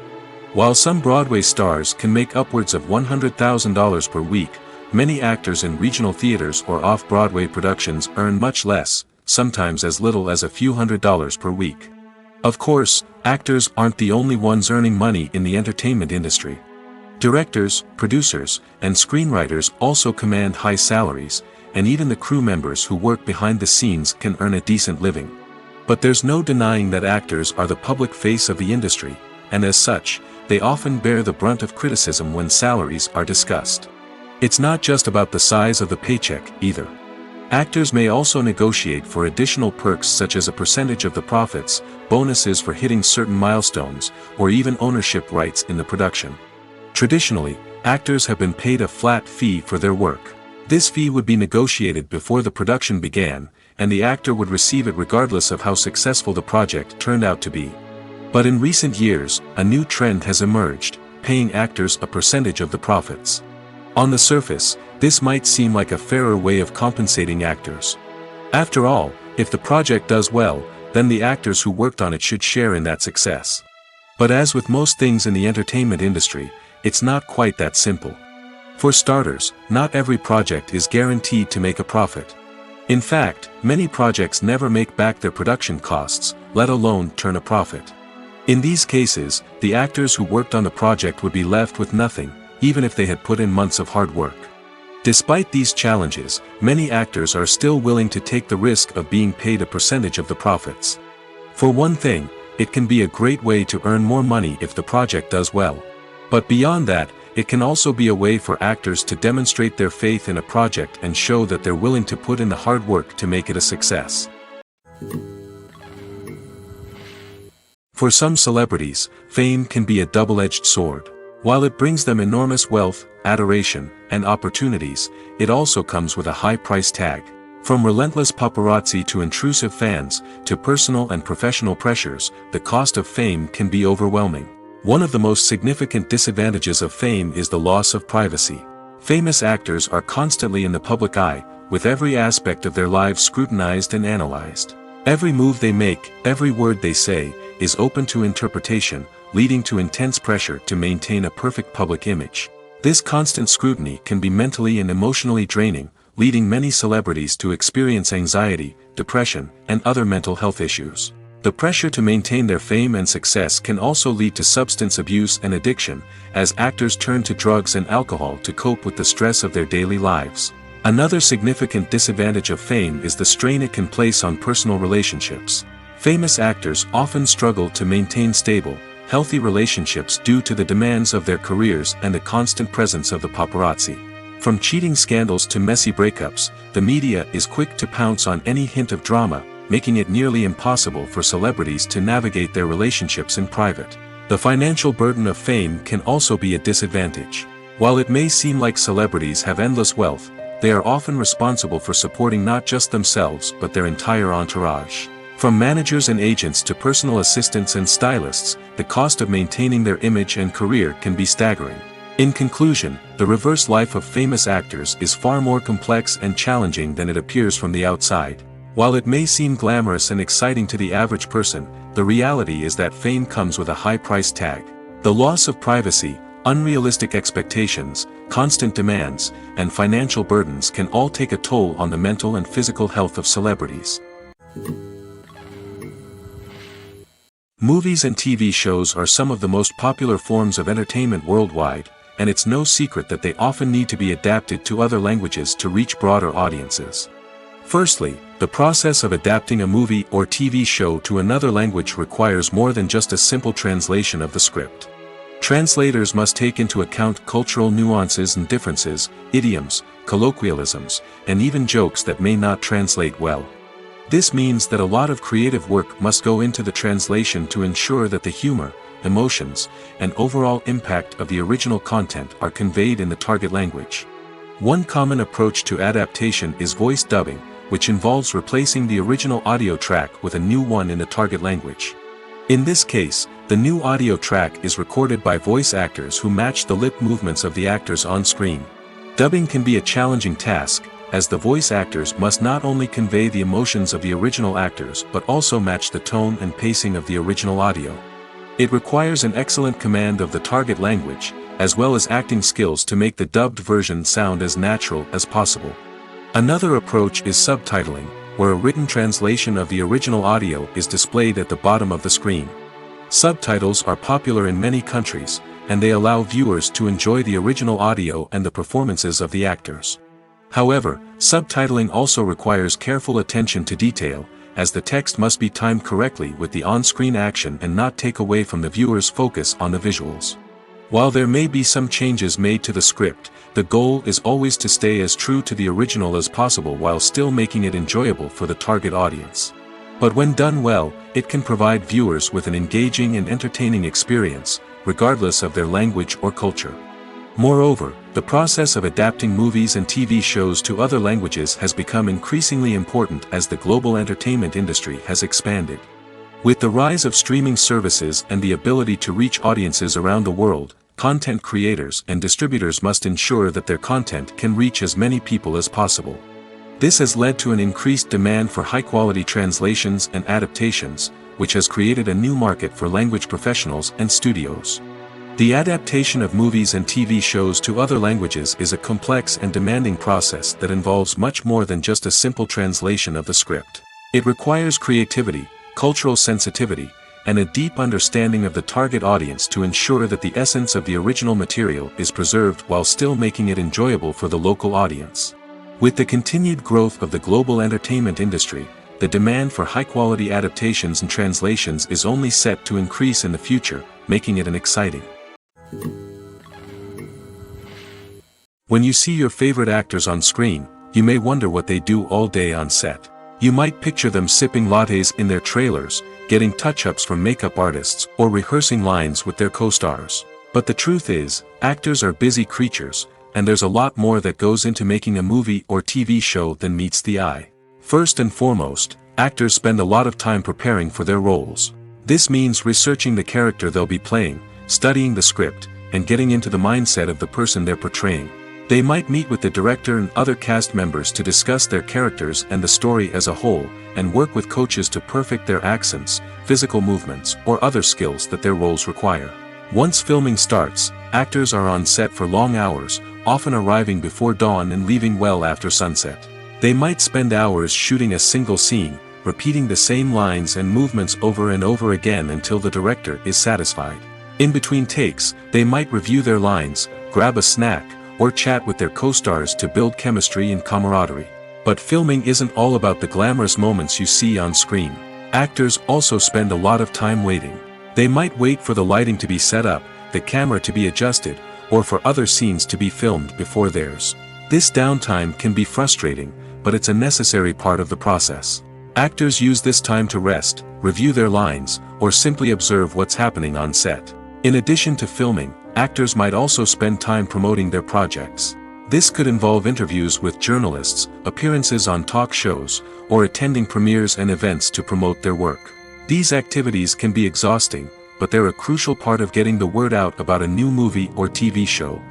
While some Broadway stars can make upwards of $100,000 per week, many actors in regional theaters or off-Broadway productions earn much less, sometimes as little as a few $100s per week. Of course, actors aren't the only ones earning money in the entertainment industry. Directors, producers, and screenwriters also command high salaries, and even the crew members who work behind the scenes can earn a decent living. But there's no denying that actors are the public face of the industry, and as such, they often bear the brunt of criticism when salaries are discussed. It's not just about the size of the paycheck, either. Actors may also negotiate for additional perks such as a percentage of the profits, bonuses for hitting certain milestones, or even ownership rights in the production. Traditionally, actors have been paid a flat fee for their work. This fee would be negotiated before the production began, and the actor would receive it regardless of how successful the project turned out to be. But in recent years, a new trend has emerged, paying actors a percentage of the profits. On the surface, this might seem like a fairer way of compensating actors. After all, if the project does well, then the actors who worked on it should share in that success. But as with most things in the entertainment industry, it's not quite that simple. For starters, not every project is guaranteed to make a profit. In fact, many projects never make back their production costs, let alone turn a profit. In these cases, the actors who worked on the project would be left with nothing, even if they had put in months of hard work. Despite these challenges, many actors are still willing to take the risk of being paid a percentage of the profits. For one thing, it can be a great way to earn more money if the project does well. But beyond that, it can also be a way for actors to demonstrate their faith in a project and show that they're willing to put in the hard work to make it a success. For some celebrities, fame can be a double-edged sword. While it brings them enormous wealth, adoration, and opportunities, it also comes with a high price tag. From relentless paparazzi to intrusive fans, to personal and professional pressures, the cost of fame can be overwhelming. One of the most significant disadvantages of fame is the loss of privacy. Famous actors are constantly in the public eye, with every aspect of their lives scrutinized and analyzed. Every move they make, every word they say, is open to interpretation, leading to intense pressure to maintain a perfect public image. This constant scrutiny can be mentally and emotionally draining, leading many celebrities to experience anxiety, depression, and other mental health issues. The pressure to maintain their fame and success can also lead to substance abuse and addiction, as actors turn to drugs and alcohol to cope with the stress of their daily lives. Another significant disadvantage of fame is the strain it can place on personal relationships. Famous actors often struggle to maintain stable, healthy relationships due to the demands of their careers and the constant presence of the paparazzi. From cheating scandals to messy breakups, the media is quick to pounce on any hint of drama, making it nearly impossible for celebrities to navigate their relationships in private. The financial burden of fame can also be a disadvantage. While it may seem like celebrities have endless wealth, they are often responsible for supporting not just themselves but their entire entourage. From managers and agents to personal assistants and stylists, the cost of maintaining their image and career can be staggering. In conclusion, the reverse life of famous actors is far more complex and challenging than it appears from the outside. While it may seem glamorous and exciting to the average person, the reality is that fame comes with a high price tag. The loss of privacy, unrealistic expectations, constant demands, and financial burdens can all take a toll on the mental and physical health of celebrities. Movies and TV shows are some of the most popular forms of entertainment worldwide, and it's no secret that they often need to be adapted to other languages to reach broader audiences. Firstly, the process of adapting a movie or TV show to another language requires more than just a simple translation of the script. Translators must take into account cultural nuances and differences, idioms, colloquialisms, and even jokes that may not translate well. This means that a lot of creative work must go into the translation to ensure that the humor, emotions, and overall impact of the original content are conveyed in the target language. One common approach to adaptation is voice dubbing, which involves replacing the original audio track with a new one in the target language. In this case, the new audio track is recorded by voice actors who match the lip movements of the actors on screen. Dubbing can be a challenging task, as the voice actors must not only convey the emotions of the original actors but also match the tone and pacing of the original audio. It requires an excellent command of the target language, as well as acting skills to make the dubbed version sound as natural as possible. Another approach is subtitling, where a written translation of the original audio is displayed at the bottom of the screen. Subtitles are popular in many countries, and they allow viewers to enjoy the original audio and the performances of the actors. However, subtitling also requires careful attention to detail, as the text must be timed correctly with the on-screen action and not take away from the viewer's focus on the visuals. While there may be some changes made to the script, the goal is always to stay as true to the original as possible while still making it enjoyable for the target audience. But when done well, it can provide viewers with an engaging and entertaining experience, regardless of their language or culture. Moreover, the process of adapting movies and TV shows to other languages has become increasingly important as the global entertainment industry has expanded. With the rise of streaming services and the ability to reach audiences around the world, content creators and distributors must ensure that their content can reach as many people as possible. This has led to an increased demand for high-quality translations and adaptations, which has created a new market for language professionals and studios. The adaptation of movies and TV shows to other languages is a complex and demanding process that involves much more than just a simple translation of the script. It requires creativity, cultural sensitivity, and a deep understanding of the target audience to ensure that the essence of the original material is preserved while still making it enjoyable for the local audience. With the continued growth of the global entertainment industry, the demand for high-quality adaptations and translations is only set to increase in the future, making it exciting. When you see your favorite actors on screen, you may wonder what they do all day on set. You might picture them sipping lattes in their trailers, getting touch-ups from makeup artists, or rehearsing lines with their co-stars. But the truth is, actors are busy creatures, and there's a lot more that goes into making a movie or TV show than meets the eye. First and foremost, actors spend a lot of time preparing for their roles. This means researching the character they'll be playing, studying the script, and getting into the mindset of the person they're portraying. They might meet with the director and other cast members to discuss their characters and the story as a whole, and work with coaches to perfect their accents, physical movements, or other skills that their roles require. Once filming starts, actors are on set for long hours, often arriving before dawn and leaving well after sunset. They might spend hours shooting a single scene, repeating the same lines and movements over and over again until the director is satisfied. In between takes, they might review their lines, grab a snack, or chat with their co-stars to build chemistry and camaraderie. But filming isn't all about the glamorous moments you see on screen. Actors also spend a lot of time waiting. They might wait for the lighting to be set up, the camera to be adjusted, or for other scenes to be filmed before theirs. This downtime can be frustrating, but it's a necessary part of the process. Actors use this time to rest, review their lines, or simply observe what's happening on set. In addition to filming, actors might also spend time promoting their projects. This could involve interviews with journalists, appearances on talk shows, or attending premieres and events to promote their work. These activities can be exhausting, but they're a crucial part of getting the word out about a new movie or TV show.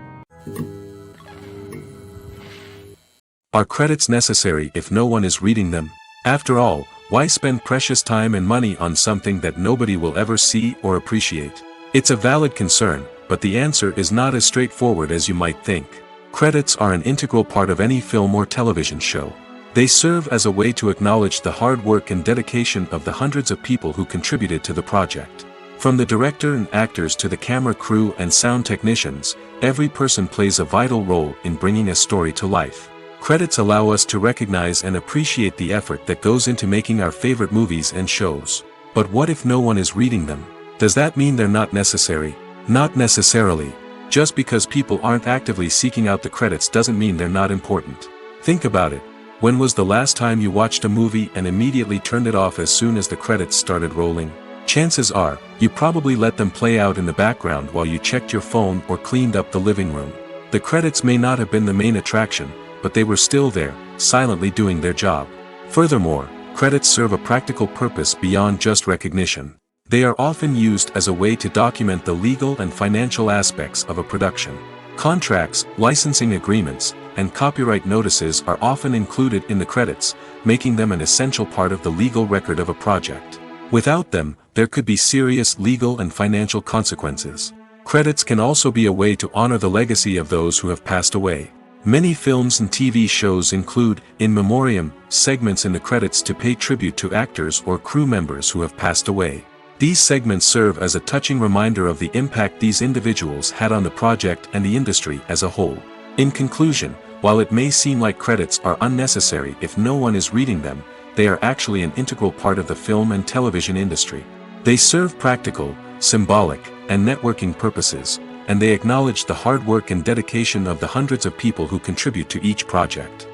Are credits necessary if no one is reading them? After all, why spend precious time and money on something that nobody will ever see or appreciate? It's a valid concern, but the answer is not as straightforward as you might think. Credits are an integral part of any film or television show. They serve as a way to acknowledge the hard work and dedication of the hundreds of people who contributed to the project. From the director and actors to the camera crew and sound technicians, every person plays a vital role in bringing a story to life. Credits allow us to recognize and appreciate the effort that goes into making our favorite movies and shows. But what if no one is reading them? Does that mean they're not necessary? Not necessarily. Just because people aren't actively seeking out the credits doesn't mean they're not important. Think about it. When was the last time you watched a movie and immediately turned it off as soon as the credits started rolling? Chances are, you probably let them play out in the background while you checked your phone or cleaned up the living room. The credits may not have been the main attraction, but they were still there, silently doing their job. Furthermore, credits serve a practical purpose beyond just recognition. They are often used as a way to document the legal and financial aspects of a production. Contracts, licensing agreements, and copyright notices are often included in the credits, making them an essential part of the legal record of a project. Without them, there could be serious legal and financial consequences. Credits can also be a way to honor the legacy of those who have passed away. Many films and TV shows include, in memoriam, segments in the credits to pay tribute to actors or crew members who have passed away. These segments serve as a touching reminder of the impact these individuals had on the project and the industry as a whole. In conclusion, while it may seem like credits are unnecessary if no one is reading them, they are actually an integral part of the film and television industry. They serve practical, symbolic, and networking purposes, and they acknowledge the hard work and dedication of the hundreds of people who contribute to each project.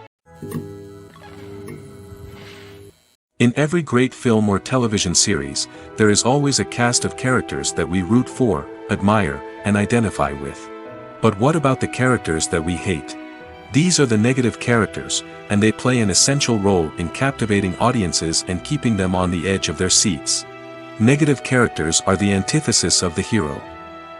In every great film or television series, there is always a cast of characters that we root for, admire, and identify with. But what about the characters that we hate? These are the negative characters, and they play an essential role in captivating audiences and keeping them on the edge of their seats. Negative characters are the antithesis of the hero.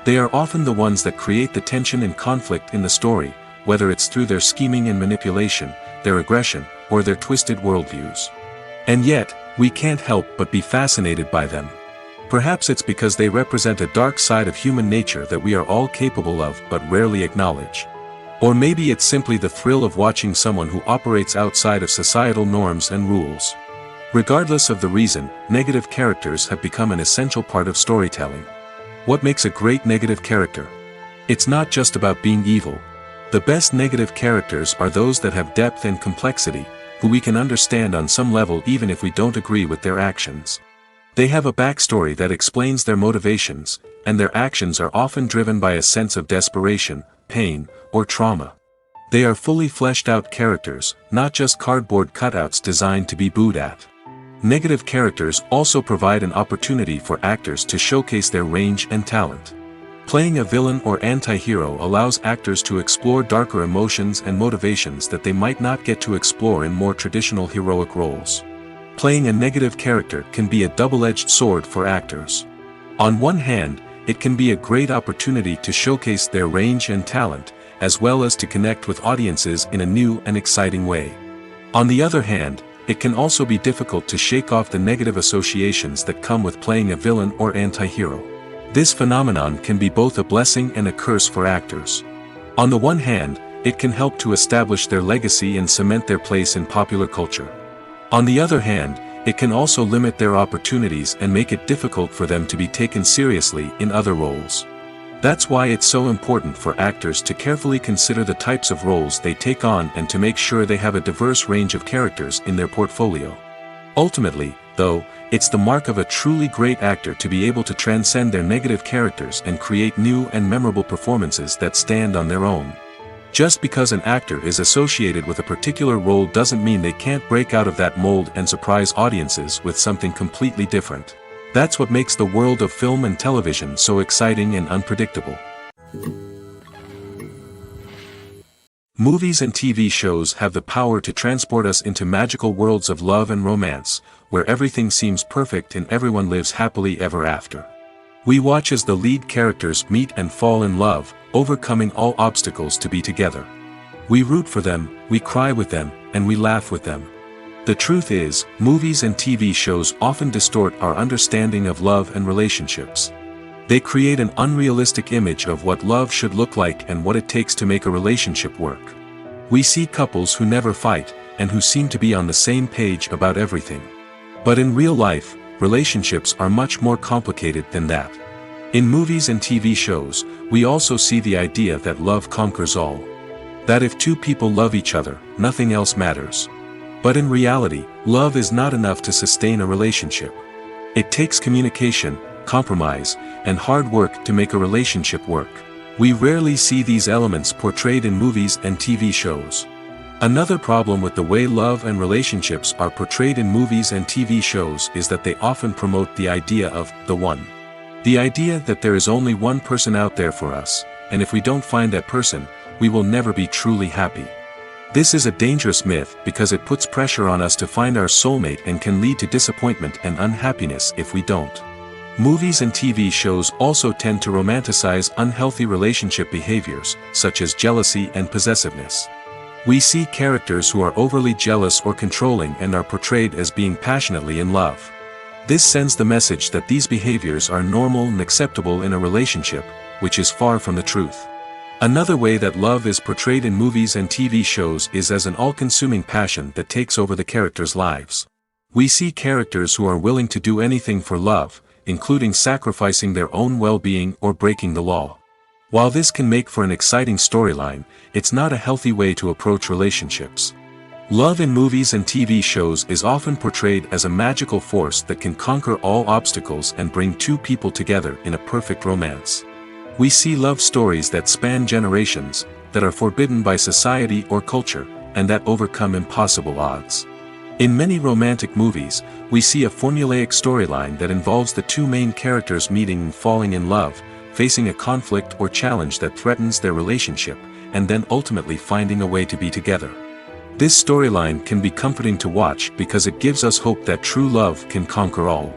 They are often the ones that create the tension and conflict in the story, whether it's through their scheming and manipulation, their aggression, or their twisted worldviews. And yet, we can't help but be fascinated by them. Perhaps it's because they represent a dark side of human nature that we are all capable of but rarely acknowledge. Or maybe it's simply the thrill of watching someone who operates outside of societal norms and rules. Regardless of the reason, negative characters have become an essential part of storytelling. What makes a great negative character? It's not just about being evil. The best negative characters are those that have depth and complexity, who we can understand on some level even if we don't agree with their actions. They have a backstory that explains their motivations, and their actions are often driven by a sense of desperation, pain, or trauma. They are fully fleshed out characters, not just cardboard cutouts designed to be booed at. Negative characters also provide an opportunity for actors to showcase their range and talent. Playing a villain or anti-hero allows actors to explore darker emotions and motivations that they might not get to explore in more traditional heroic roles. Playing a negative character can be a double-edged sword for actors. On one hand, it can be a great opportunity to showcase their range and talent, as well as to connect with audiences in a new and exciting way. On the other hand, it can also be difficult to shake off the negative associations that come with playing a villain or anti-hero. This phenomenon can be both a blessing and a curse for actors. On the one hand, it can help to establish their legacy and cement their place in popular culture. On the other hand, it can also limit their opportunities and make it difficult for them to be taken seriously in other roles. That's why it's so important for actors to carefully consider the types of roles they take on and to make sure they have a diverse range of characters in their portfolio. Ultimately, though, it's the mark of a truly great actor to be able to transcend their negative characters and create new and memorable performances that stand on their own. Just because an actor is associated with a particular role doesn't mean they can't break out of that mold and surprise audiences with something completely different. That's what makes the world of film and television so exciting and unpredictable. Movies and TV shows have the power to transport us into magical worlds of love and romance, where everything seems perfect and everyone lives happily ever after. We watch as the lead characters meet and fall in love, overcoming all obstacles to be together. We root for them, we cry with them, and we laugh with them. The truth is, movies and TV shows often distort our understanding of love and relationships. They create an unrealistic image of what love should look like and what it takes to make a relationship work. We see couples who never fight, and who seem to be on the same page about everything. But in real life, relationships are much more complicated than that. In movies and TV shows, we also see the idea that love conquers all. That if two people love each other, nothing else matters. But in reality, love is not enough to sustain a relationship. It takes communication, compromise, and hard work to make a relationship work. We rarely see these elements portrayed in movies and TV shows. Another problem with the way love and relationships are portrayed in movies and TV shows is that they often promote the idea of the one. The idea that there is only one person out there for us, and if we don't find that person, we will never be truly happy. This is a dangerous myth because it puts pressure on us to find our soulmate and can lead to disappointment and unhappiness if we don't. Movies and TV shows also tend to romanticize unhealthy relationship behaviors, such as jealousy and possessiveness. We see characters who are overly jealous or controlling and are portrayed as being passionately in love. This sends the message that these behaviors are normal and acceptable in a relationship, which is far from the truth. Another way that love is portrayed in movies and TV shows is as an all-consuming passion that takes over the characters' lives. We see characters who are willing to do anything for love, including sacrificing their own well-being or breaking the law. While this can make for an exciting storyline, it's not a healthy way to approach relationships. Love in movies and TV shows is often portrayed as a magical force that can conquer all obstacles and bring two people together in a perfect romance. We see love stories that span generations, that are forbidden by society or culture, and that overcome impossible odds. In many romantic movies, we see a formulaic storyline that involves the two main characters meeting and falling in love, facing a conflict or challenge that threatens their relationship, and then ultimately finding a way to be together. This storyline can be comforting to watch because it gives us hope that true love can conquer all.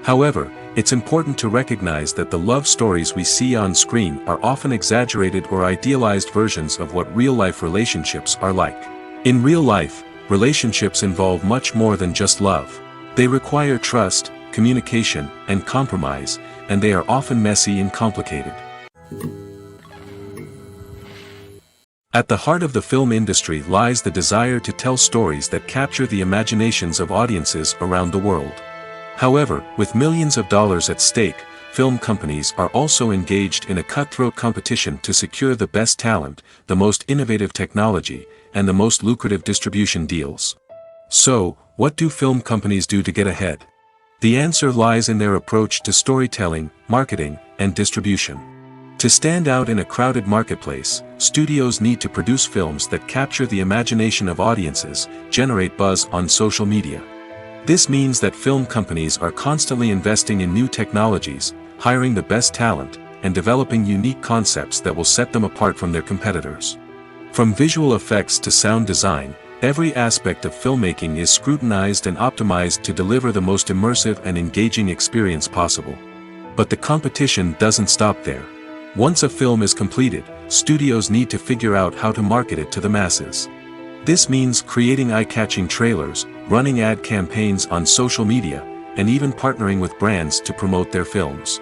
However, it's important to recognize that the love stories we see on screen are often exaggerated or idealized versions of what real-life relationships are like. In real life, relationships involve much more than just love. They require trust, communication, and compromise, and they are often messy and complicated. At the heart of the film industry lies the desire to tell stories that capture the imaginations of audiences around the world. However, with millions of dollars at stake, film companies are also engaged in a cutthroat competition to secure the best talent, the most innovative technology, and the most lucrative distribution deals. So, what do film companies do to get ahead? The answer lies in their approach to storytelling, marketing, and distribution. To stand out in a crowded marketplace, studios need to produce films that capture the imagination of audiences, generate buzz on social media. This means that film companies are constantly investing in new technologies, hiring the best talent, and developing unique concepts that will set them apart from their competitors. From visual effects to sound design, every aspect of filmmaking is scrutinized and optimized to deliver the most immersive and engaging experience possible. But the competition doesn't stop there. Once a film is completed, studios need to figure out how to market it to the masses. This means creating eye-catching trailers, running ad campaigns on social media, and even partnering with brands to promote their films.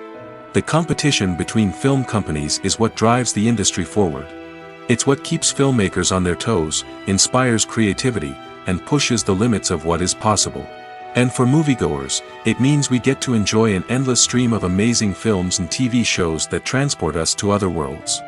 The competition between film companies is what drives the industry forward. It's what keeps filmmakers on their toes, inspires creativity, and pushes the limits of what is possible. And for moviegoers, it means we get to enjoy an endless stream of amazing films and TV shows that transport us to other worlds.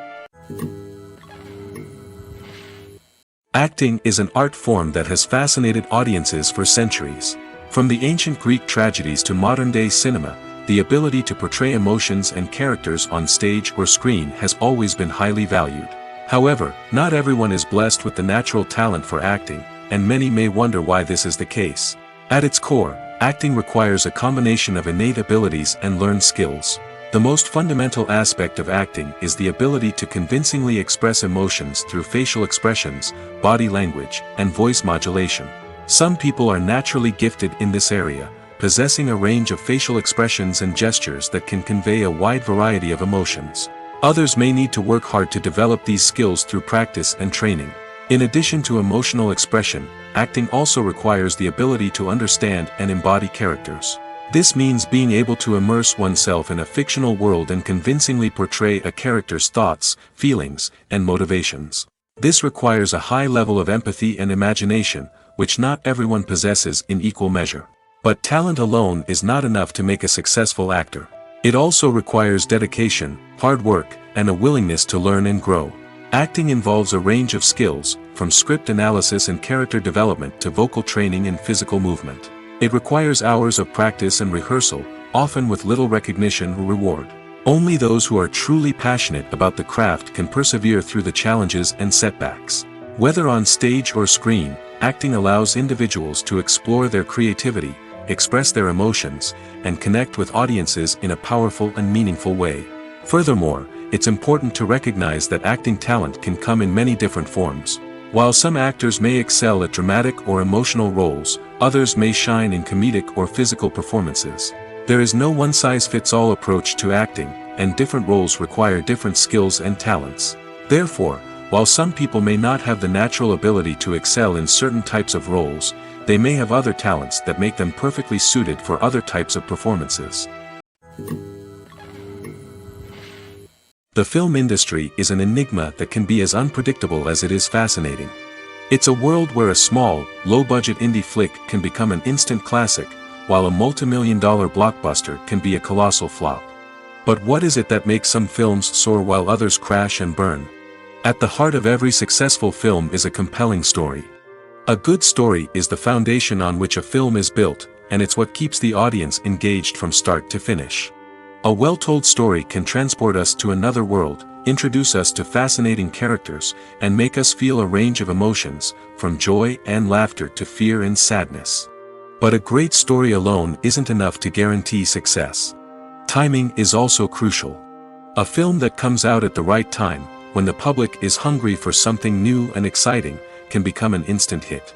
Acting is an art form that has fascinated audiences for centuries. From the ancient Greek tragedies to modern-day cinema, the ability to portray emotions and characters on stage or screen has always been highly valued. However, not everyone is blessed with the natural talent for acting, and many may wonder why this is the case. At its core, acting requires a combination of innate abilities and learned skills. The most fundamental aspect of acting is the ability to convincingly express emotions through facial expressions, body language, and voice modulation. Some people are naturally gifted in this area, possessing a range of facial expressions and gestures that can convey a wide variety of emotions. Others may need to work hard to develop these skills through practice and training. In addition to emotional expression, acting also requires the ability to understand and embody characters. This means being able to immerse oneself in a fictional world and convincingly portray a character's thoughts, feelings, and motivations. This requires a high level of empathy and imagination, which not everyone possesses in equal measure. But talent alone is not enough to make a successful actor. It also requires dedication, hard work, and a willingness to learn and grow. Acting involves a range of skills, from script analysis and character development to vocal training and physical movement. It requires hours of practice and rehearsal, often with little recognition or reward. Only those who are truly passionate about the craft can persevere through the challenges and setbacks. Whether on stage or screen, acting allows individuals to explore their creativity, express their emotions, and connect with audiences in a powerful and meaningful way. Furthermore, it's important to recognize that acting talent can come in many different forms. While some actors may excel at dramatic or emotional roles, others may shine in comedic or physical performances. There is no one-size-fits-all approach to acting, and different roles require different skills and talents. Therefore, while some people may not have the natural ability to excel in certain types of roles, they may have other talents that make them perfectly suited for other types of performances. The film industry is an enigma that can be as unpredictable as it is fascinating. It's a world where a small, low-budget indie flick can become an instant classic, while a multi-million-dollar blockbuster can be a colossal flop. But what is it that makes some films soar while others crash and burn? At the heart of every successful film is a compelling story. A good story is the foundation on which a film is built, and it's what keeps the audience engaged from start to finish. A well-told story can transport us to another world, introduce us to fascinating characters, and make us feel a range of emotions, from joy and laughter to fear and sadness. But a great story alone isn't enough to guarantee success. Timing is also crucial. A film that comes out at the right time, when the public is hungry for something new and exciting, can become an instant hit.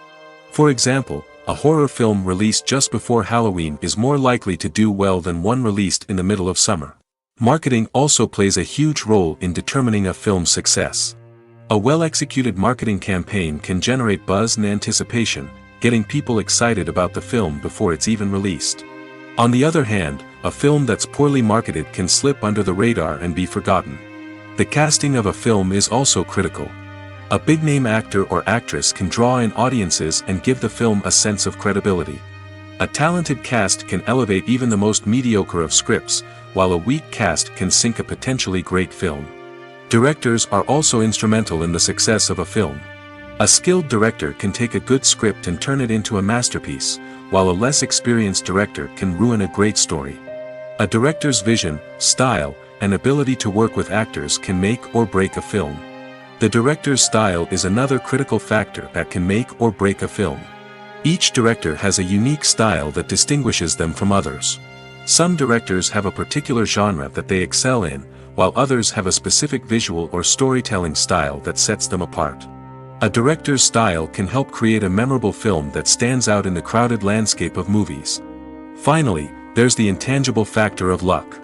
For example, a horror film released just before Halloween is more likely to do well than one released in the middle of summer. Marketing also plays a huge role in determining a film's success. A well-executed marketing campaign can generate buzz and anticipation, getting people excited about the film before it's even released. On the other hand, a film that's poorly marketed can slip under the radar and be forgotten. The casting of a film is also critical. A big-name actor or actress can draw in audiences and give the film a sense of credibility. A talented cast can elevate even the most mediocre of scripts, while a weak cast can sink a potentially great film. Directors are also instrumental in the success of a film. A skilled director can take a good script and turn it into a masterpiece, while a less experienced director can ruin a great story. A director's vision, style, and ability to work with actors can make or break a film. The director's style is another critical factor that can make or break a film. Each director has a unique style that distinguishes them from others. Some directors have a particular genre that they excel in, while others have a specific visual or storytelling style that sets them apart. A director's style can help create a memorable film that stands out in the crowded landscape of movies. Finally, there's the intangible factor of luck.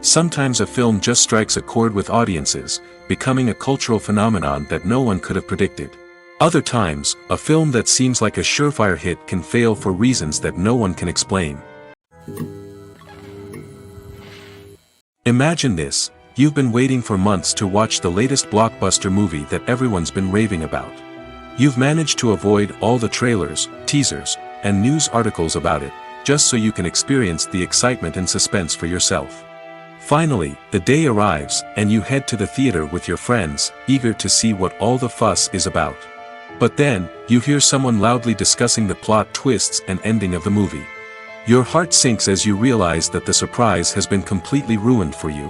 Sometimes a film just strikes a chord with audiences, becoming a cultural phenomenon that no one could have predicted. Other times, a film that seems like a surefire hit can fail for reasons that no one can explain. Imagine this: you've been waiting for months to watch the latest blockbuster movie that everyone's been raving about. You've managed to avoid all the trailers, teasers, and news articles about it, just so you can experience the excitement and suspense for yourself. Finally, the day arrives, and you head to the theater with your friends, eager to see what all the fuss is about. But then, you hear someone loudly discussing the plot twists and ending of the movie. Your heart sinks as you realize that the surprise has been completely ruined for you.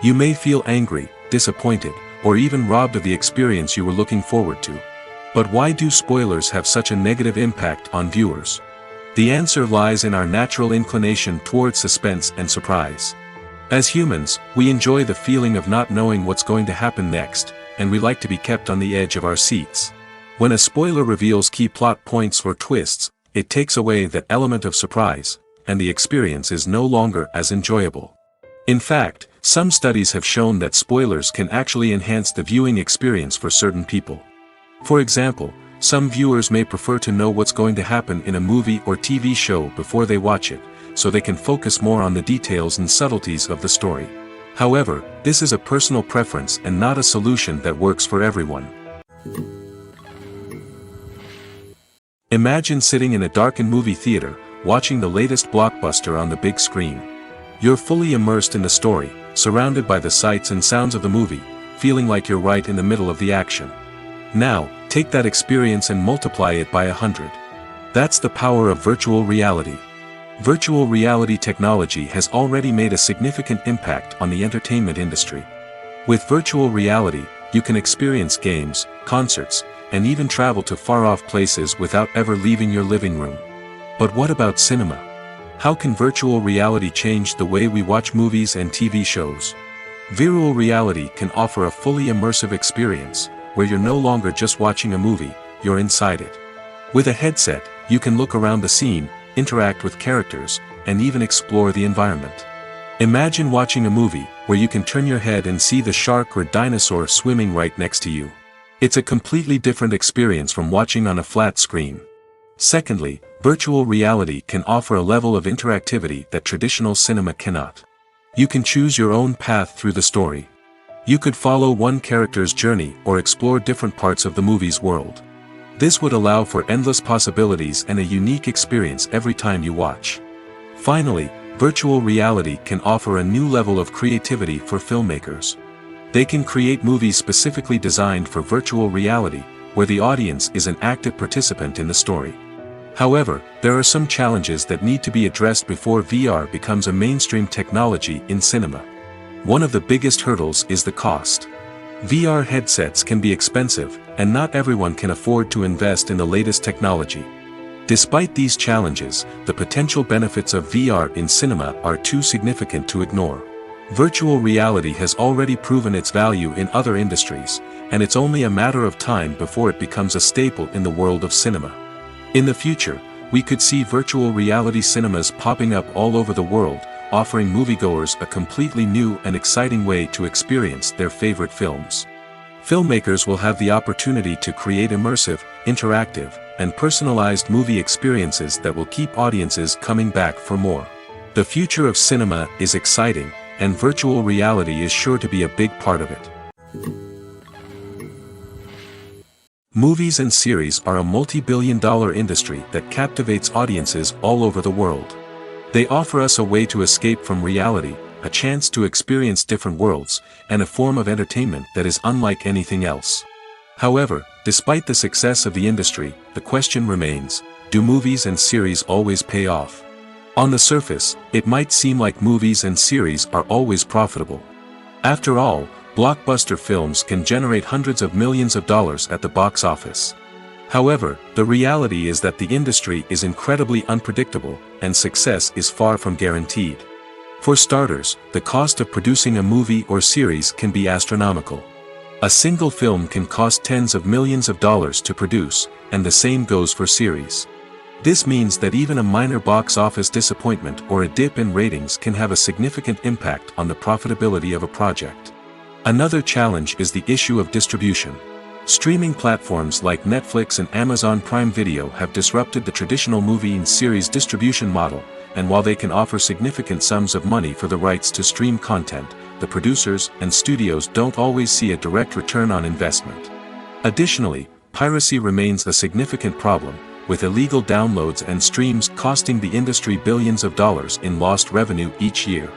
You may feel angry, disappointed, or even robbed of the experience you were looking forward to. But why do spoilers have such a negative impact on viewers? The answer lies in our natural inclination toward suspense and surprise. As humans, we enjoy the feeling of not knowing what's going to happen next, and we like to be kept on the edge of our seats. When a spoiler reveals key plot points or twists, it takes away that element of surprise, and the experience is no longer as enjoyable. In fact, some studies have shown that spoilers can actually enhance the viewing experience for certain people. For example, some viewers may prefer to know what's going to happen in a movie or TV show before they watch it, so they can focus more on the details and subtleties of the story. However, this is a personal preference and not a solution that works for everyone. Imagine sitting in a darkened movie theater, watching the latest blockbuster on the big screen. You're fully immersed in the story, surrounded by the sights and sounds of the movie, feeling like you're right in the middle of the action. Now, take that experience and multiply it by 100. That's the power of virtual reality. Virtual reality technology has already made a significant impact on the entertainment industry. With virtual reality, you can experience games, concerts, and even travel to far-off places without ever leaving your living room. But what about cinema? How can virtual reality change the way we watch movies and TV shows? Virtual reality can offer a fully immersive experience, where you're no longer just watching a movie, you're inside it. With a headset, you can look around the scene, interact with characters, and even explore the environment. Imagine watching a movie, where you can turn your head and see the shark or dinosaur swimming right next to you. It's a completely different experience from watching on a flat screen. Secondly, virtual reality can offer a level of interactivity that traditional cinema cannot. You can choose your own path through the story. You could follow one character's journey or explore different parts of the movie's world. This would allow for endless possibilities and a unique experience every time you watch. Finally, virtual reality can offer a new level of creativity for filmmakers. They can create movies specifically designed for virtual reality, where the audience is an active participant in the story. However, there are some challenges that need to be addressed before VR becomes a mainstream technology in cinema. One of the biggest hurdles is the cost. VR headsets can be expensive, and not everyone can afford to invest in the latest technology. Despite these challenges, the potential benefits of VR in cinema are too significant to ignore. Virtual reality has already proven its value in other industries, and it's only a matter of time before it becomes a staple in the world of cinema. In the future, we could see virtual reality cinemas popping up all over the world, offering moviegoers a completely new and exciting way to experience their favorite films. Filmmakers will have the opportunity to create immersive, interactive, and personalized movie experiences that will keep audiences coming back for more. The future of cinema is exciting, and virtual reality is sure to be a big part of it. Movies and series are a multi-billion-dollar industry that captivates audiences all over the world. They offer us a way to escape from reality, a chance to experience different worlds, and a form of entertainment that is unlike anything else. However, despite the success of the industry, the question remains, do movies and series always pay off? On the surface, it might seem like movies and series are always profitable. After all, blockbuster films can generate hundreds of millions of dollars at the box office. However, the reality is that the industry is incredibly unpredictable, and success is far from guaranteed. For starters, the cost of producing a movie or series can be astronomical. A single film can cost tens of millions of dollars to produce, and the same goes for series. This means that even a minor box office disappointment or a dip in ratings can have a significant impact on the profitability of a project. Another challenge is the issue of distribution. Streaming platforms like Netflix and Amazon Prime Video have disrupted the traditional movie and series distribution model, and while they can offer significant sums of money for the rights to stream content, the producers and studios don't always see a direct return on investment. Additionally, piracy remains a significant problem, with illegal downloads and streams costing the industry billions of dollars in lost revenue each year.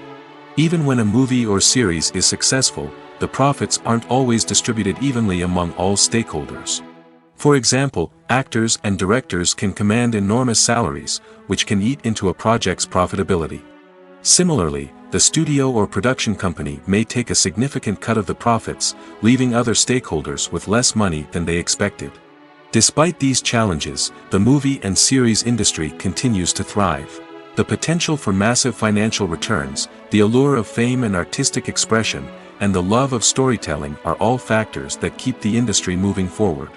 Even when a movie or series is successful, the profits aren't always distributed evenly among all stakeholders. For example, actors and directors can command enormous salaries, which can eat into a project's profitability. Similarly, the studio or production company may take a significant cut of the profits, leaving other stakeholders with less money than they expected. Despite these challenges, the movie and series industry continues to thrive. The potential for massive financial returns, the allure of fame and artistic expression, and the love of storytelling are all factors that keep the industry moving forward.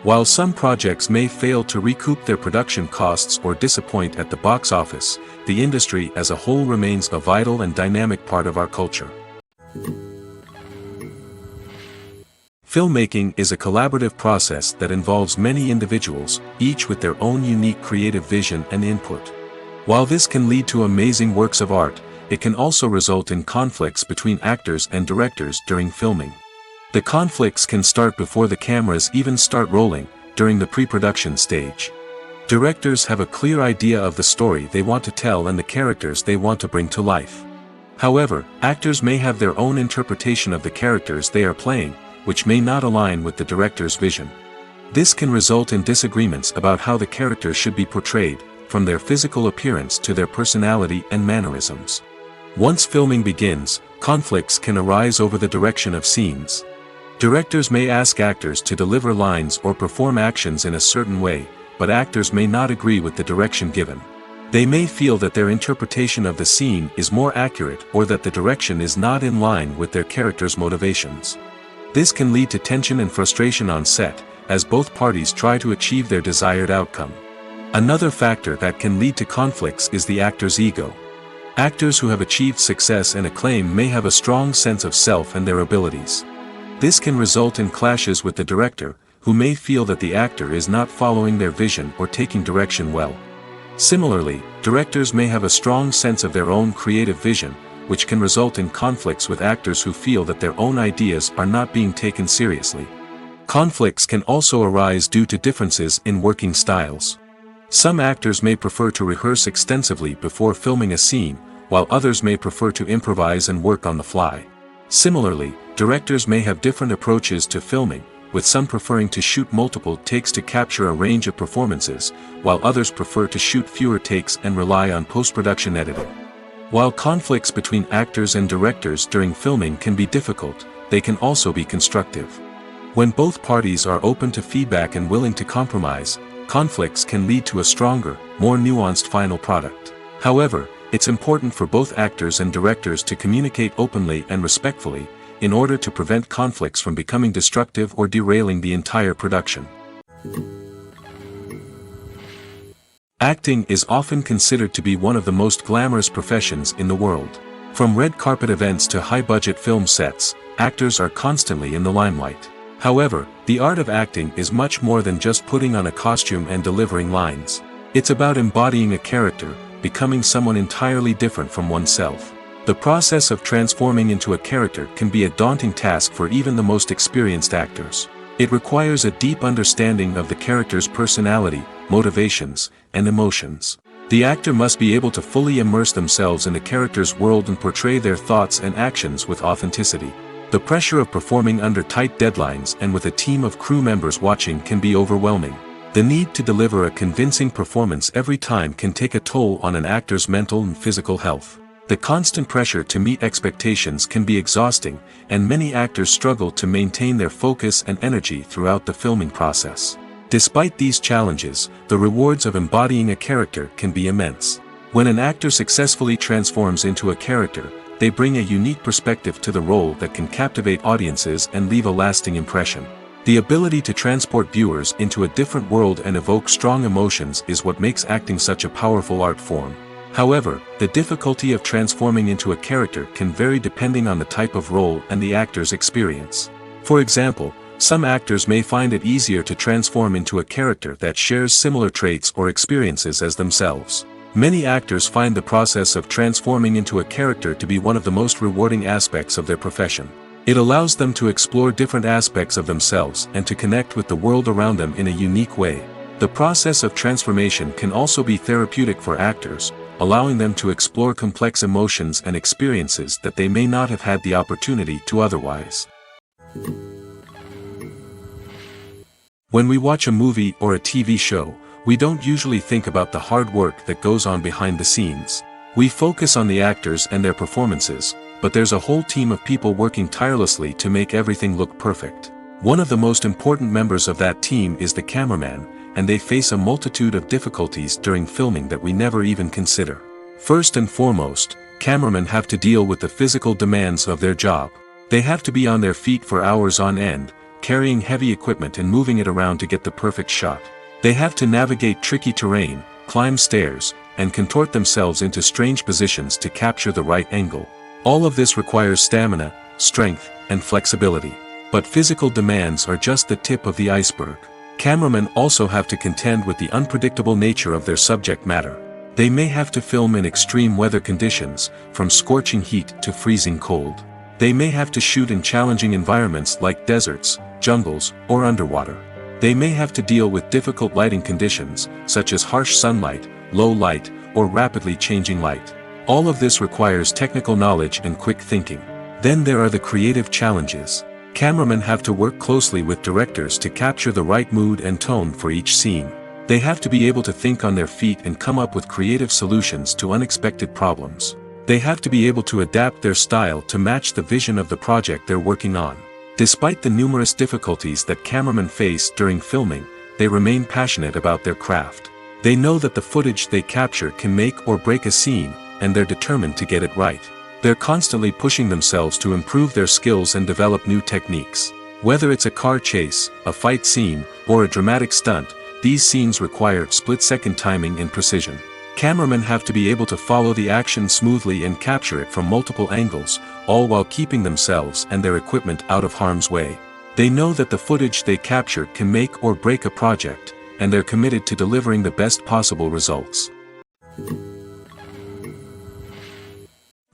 While some projects may fail to recoup their production costs or disappoint at the box office, the industry as a whole remains a vital and dynamic part of our culture. Filmmaking is a collaborative process that involves many individuals, each with their own unique creative vision and input. While this can lead to amazing works of art, it can also result in conflicts between actors and directors during filming. The conflicts can start before the cameras even start rolling, during the pre-production stage. Directors have a clear idea of the story they want to tell and the characters they want to bring to life. However, actors may have their own interpretation of the characters they are playing, which may not align with the director's vision. This can result in disagreements about how the character should be portrayed, from their physical appearance to their personality and mannerisms. Once filming begins, conflicts can arise over the direction of scenes. Directors may ask actors to deliver lines or perform actions in a certain way, but actors may not agree with the direction given. They may feel that their interpretation of the scene is more accurate or that the direction is not in line with their character's motivations. This can lead to tension and frustration on set, as both parties try to achieve their desired outcome. Another factor that can lead to conflicts is the actor's ego. Actors who have achieved success and acclaim may have a strong sense of self and their abilities. This can result in clashes with the director, who may feel that the actor is not following their vision or taking direction well. Similarly, directors may have a strong sense of their own creative vision, which can result in conflicts with actors who feel that their own ideas are not being taken seriously. Conflicts can also arise due to differences in working styles. Some actors may prefer to rehearse extensively before filming a scene, while others may prefer to improvise and work on the fly. Similarly, directors may have different approaches to filming, with some preferring to shoot multiple takes to capture a range of performances, while others prefer to shoot fewer takes and rely on post-production editing. While conflicts between actors and directors during filming can be difficult, they can also be constructive. When both parties are open to feedback and willing to compromise, conflicts can lead to a stronger, more nuanced final product. However, it's important for both actors and directors to communicate openly and respectfully, in order to prevent conflicts from becoming destructive or derailing the entire production. Acting is often considered to be one of the most glamorous professions in the world. From red carpet events to high-budget film sets, actors are constantly in the limelight. However, the art of acting is much more than just putting on a costume and delivering lines. It's about embodying a character, becoming someone entirely different from oneself. The process of transforming into a character can be a daunting task for even the most experienced actors. It requires a deep understanding of the character's personality, motivations, and emotions. The actor must be able to fully immerse themselves in the character's world and portray their thoughts and actions with authenticity. The pressure of performing under tight deadlines and with a team of crew members watching can be overwhelming. The need to deliver a convincing performance every time can take a toll on an actor's mental and physical health. The constant pressure to meet expectations can be exhausting, and many actors struggle to maintain their focus and energy throughout the filming process. Despite these challenges, the rewards of embodying a character can be immense. When an actor successfully transforms into a character, they bring a unique perspective to the role that can captivate audiences and leave a lasting impression. The ability to transport viewers into a different world and evoke strong emotions is what makes acting such a powerful art form. However, the difficulty of transforming into a character can vary depending on the type of role and the actor's experience. For example, some actors may find it easier to transform into a character that shares similar traits or experiences as themselves. Many actors find the process of transforming into a character to be one of the most rewarding aspects of their profession. It allows them to explore different aspects of themselves and to connect with the world around them in a unique way. The process of transformation can also be therapeutic for actors, allowing them to explore complex emotions and experiences that they may not have had the opportunity to otherwise. When we watch a movie or a TV show, we don't usually think about the hard work that goes on behind the scenes. We focus on the actors and their performances, but there's a whole team of people working tirelessly to make everything look perfect. One of the most important members of that team is the cameraman, and they face a multitude of difficulties during filming that we never even consider. First and foremost, cameramen have to deal with the physical demands of their job. They have to be on their feet for hours on end, carrying heavy equipment and moving it around to get the perfect shot. They have to navigate tricky terrain, climb stairs, and contort themselves into strange positions to capture the right angle. All of this requires stamina, strength, and flexibility. But physical demands are just the tip of the iceberg. Cameramen also have to contend with the unpredictable nature of their subject matter. They may have to film in extreme weather conditions, from scorching heat to freezing cold. They may have to shoot in challenging environments like deserts, jungles, or underwater. They may have to deal with difficult lighting conditions, such as harsh sunlight, low light, or rapidly changing light. All of this requires technical knowledge and quick thinking. Then there are the creative challenges. Cameramen have to work closely with directors to capture the right mood and tone for each scene. They have to be able to think on their feet and come up with creative solutions to unexpected problems. They have to be able to adapt their style to match the vision of the project they're working on. Despite the numerous difficulties that cameramen face during filming, they remain passionate about their craft. They know that the footage they capture can make or break a scene, and they're determined to get it right. They're constantly pushing themselves to improve their skills and develop new techniques. Whether it's a car chase, a fight scene, or a dramatic stunt, these scenes require split-second timing and precision. Cameramen have to be able to follow the action smoothly and capture it from multiple angles, all while keeping themselves and their equipment out of harm's way. They know that the footage they capture can make or break a project, and they're committed to delivering the best possible results.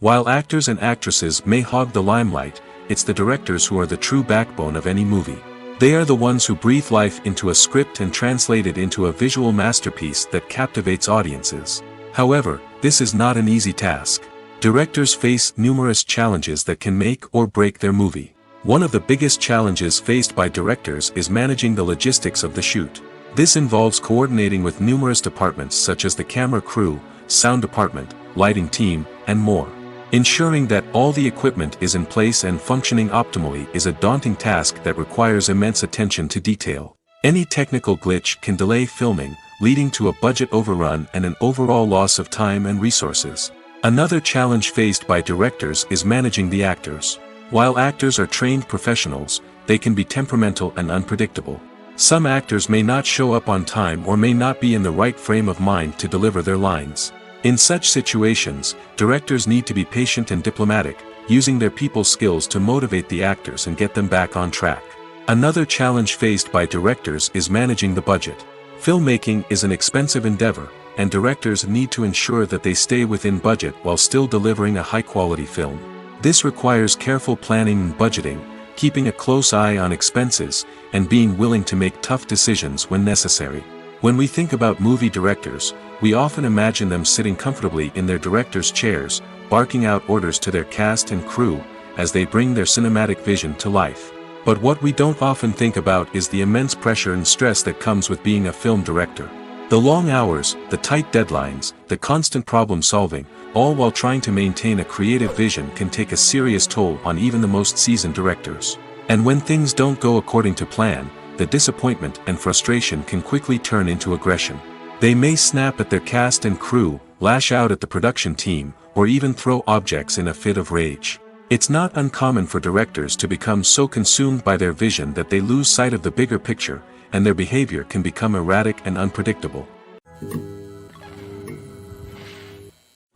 While actors and actresses may hog the limelight, it's the directors who are the true backbone of any movie. They are the ones who breathe life into a script and translate it into a visual masterpiece that captivates audiences. However, this is not an easy task. Directors face numerous challenges that can make or break their movie. One of the biggest challenges faced by directors is managing the logistics of the shoot. This involves coordinating with numerous departments such as the camera crew, sound department, lighting team, and more. Ensuring that all the equipment is in place and functioning optimally is a daunting task that requires immense attention to detail. Any technical glitch can delay filming, leading to a budget overrun and an overall loss of time and resources. Another challenge faced by directors is managing the actors. While actors are trained professionals, they can be temperamental and unpredictable. Some actors may not show up on time or may not be in the right frame of mind to deliver their lines. In such situations, directors need to be patient and diplomatic, using their people skills to motivate the actors and get them back on track. Another challenge faced by directors is managing the budget. Filmmaking is an expensive endeavor, and directors need to ensure that they stay within budget while still delivering a high-quality film. This requires careful planning and budgeting, keeping a close eye on expenses, and being willing to make tough decisions when necessary. When we think about movie directors, we often imagine them sitting comfortably in their director's chairs, barking out orders to their cast and crew, as they bring their cinematic vision to life. But what we don't often think about is the immense pressure and stress that comes with being a film director. The long hours, the tight deadlines, the constant problem solving, all while trying to maintain a creative vision can take a serious toll on even the most seasoned directors. And when things don't go according to plan, the disappointment and frustration can quickly turn into aggression. They may snap at their cast and crew, lash out at the production team, or even throw objects in a fit of rage. It's not uncommon for directors to become so consumed by their vision that they lose sight of the bigger picture, and their behavior can become erratic and unpredictable.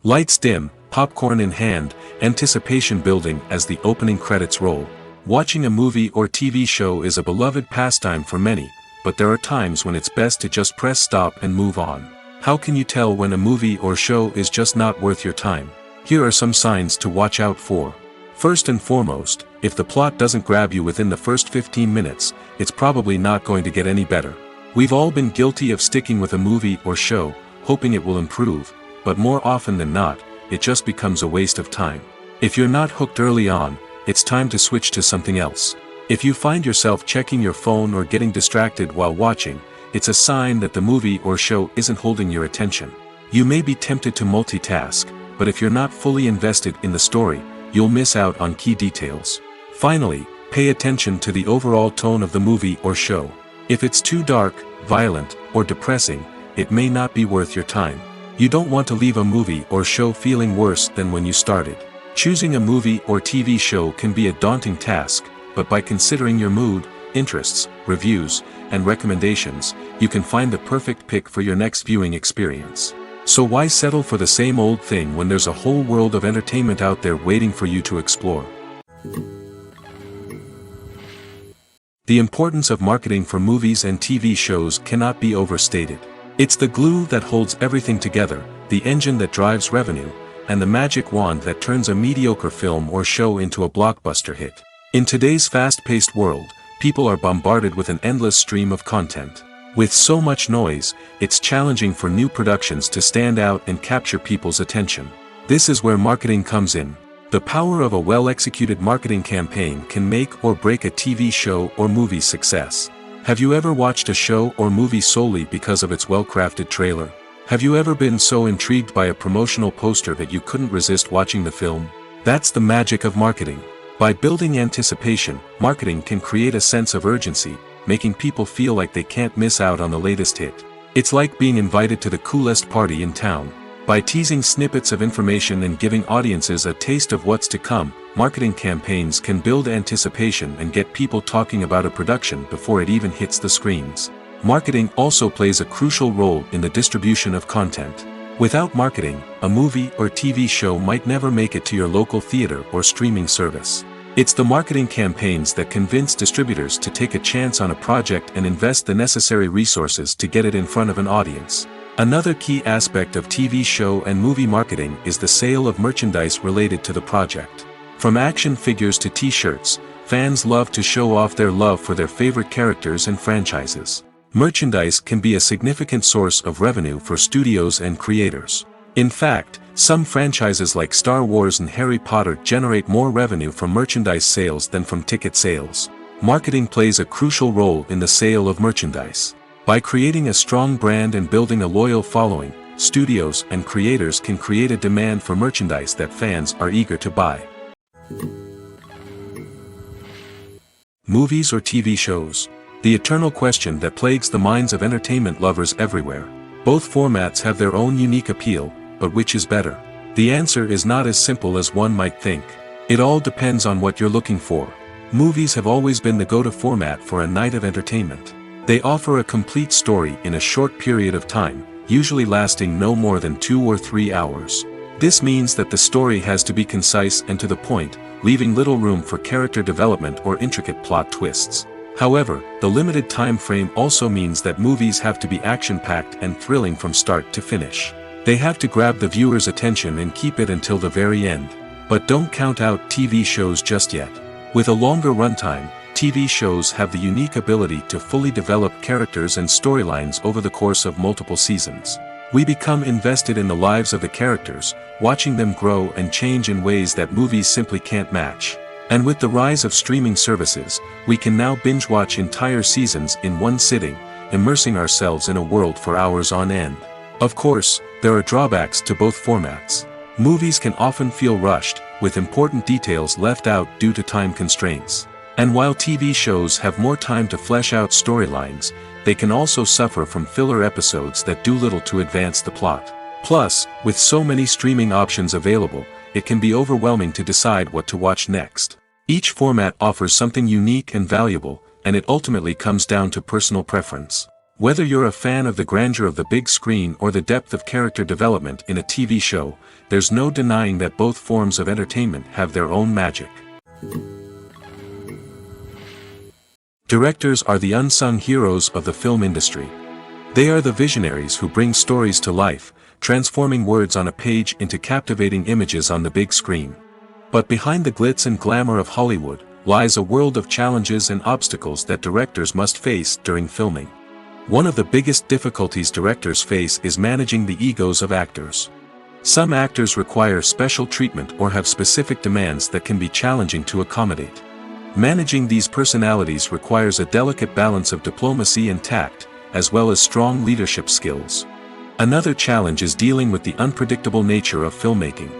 Lights dim, popcorn in hand, anticipation building as the opening credits roll. Watching a movie or TV show is a beloved pastime for many, but there are times when it's best to just press stop and move on. How can you tell when a movie or show is just not worth your time? Here are some signs to watch out for. First and foremost, if the plot doesn't grab you within the first 15 minutes, it's probably not going to get any better. We've all been guilty of sticking with a movie or show, hoping it will improve, but more often than not, it just becomes a waste of time. If you're not hooked early on, it's time to switch to something else. If you find yourself checking your phone or getting distracted while watching, it's a sign that the movie or show isn't holding your attention. You may be tempted to multitask, but if you're not fully invested in the story, you'll miss out on key details. Finally, pay attention to the overall tone of the movie or show. If it's too dark, violent, or depressing, it may not be worth your time. You don't want to leave a movie or show feeling worse than when you started. Choosing a movie or TV show can be a daunting task, but by considering your mood, interests, reviews, and recommendations, you can find the perfect pick for your next viewing experience. So why settle for the same old thing when there's a whole world of entertainment out there waiting for you to explore? The importance of marketing for movies and TV shows cannot be overstated. It's the glue that holds everything together, the engine that drives revenue, and the magic wand that turns a mediocre film or show into a blockbuster hit. In today's fast-paced world, people are bombarded with an endless stream of content. With so much noise, it's challenging for new productions to stand out and capture people's attention. This is where marketing comes in. The power of a well-executed marketing campaign can make or break a TV show or movie's success. Have you ever watched a show or movie solely because of its well-crafted trailer? Have you ever been so intrigued by a promotional poster that you couldn't resist watching the film? That's the magic of marketing. By building anticipation, marketing can create a sense of urgency, making people feel like they can't miss out on the latest hit. It's like being invited to the coolest party in town. By teasing snippets of information and giving audiences a taste of what's to come, marketing campaigns can build anticipation and get people talking about a production before it even hits the screens. Marketing also plays a crucial role in the distribution of content. Without marketing, a movie or TV show might never make it to your local theater or streaming service. It's the marketing campaigns that convince distributors to take a chance on a project and invest the necessary resources to get it in front of an audience. Another key aspect of TV show and movie marketing is the sale of merchandise related to the project. From action figures to t-shirts, fans love to show off their love for their favorite characters and franchises. Merchandise can be a significant source of revenue for studios and creators. In fact, some franchises like Star Wars and Harry Potter generate more revenue from merchandise sales than from ticket sales. Marketing plays a crucial role in the sale of merchandise. By creating a strong brand and building a loyal following, studios and creators can create a demand for merchandise that fans are eager to buy. Movies or TV shows? The eternal question that plagues the minds of entertainment lovers everywhere. Both formats have their own unique appeal, but which is better? The answer is not as simple as one might think. It all depends on what you're looking for. Movies have always been the go-to format for a night of entertainment. They offer a complete story in a short period of time, usually lasting no more than 2 or 3 hours. This means that the story has to be concise and to the point, leaving little room for character development or intricate plot twists. However, the limited time frame also means that movies have to be action-packed and thrilling from start to finish. They have to grab the viewer's attention and keep it until the very end. But don't count out TV shows just yet. With a longer runtime, TV shows have the unique ability to fully develop characters and storylines over the course of multiple seasons. We become invested in the lives of the characters, watching them grow and change in ways that movies simply can't match. And with the rise of streaming services, we can now binge-watch entire seasons in one sitting, immersing ourselves in a world for hours on end. Of course, there are drawbacks to both formats. Movies can often feel rushed, with important details left out due to time constraints. And while TV shows have more time to flesh out storylines, they can also suffer from filler episodes that do little to advance the plot. Plus, with so many streaming options available, it can be overwhelming to decide what to watch next. Each format offers something unique and valuable, and it ultimately comes down to personal preference. Whether you're a fan of the grandeur of the big screen or the depth of character development in a TV show, there's no denying that both forms of entertainment have their own magic. Directors are the unsung heroes of the film industry. They are the visionaries who bring stories to life, transforming words on a page into captivating images on the big screen. But behind the glitz and glamour of Hollywood, lies a world of challenges and obstacles that directors must face during filming. One of the biggest difficulties directors face is managing the egos of actors. Some actors require special treatment or have specific demands that can be challenging to accommodate. Managing these personalities requires a delicate balance of diplomacy and tact, as well as strong leadership skills. Another challenge is dealing with the unpredictable nature of filmmaking.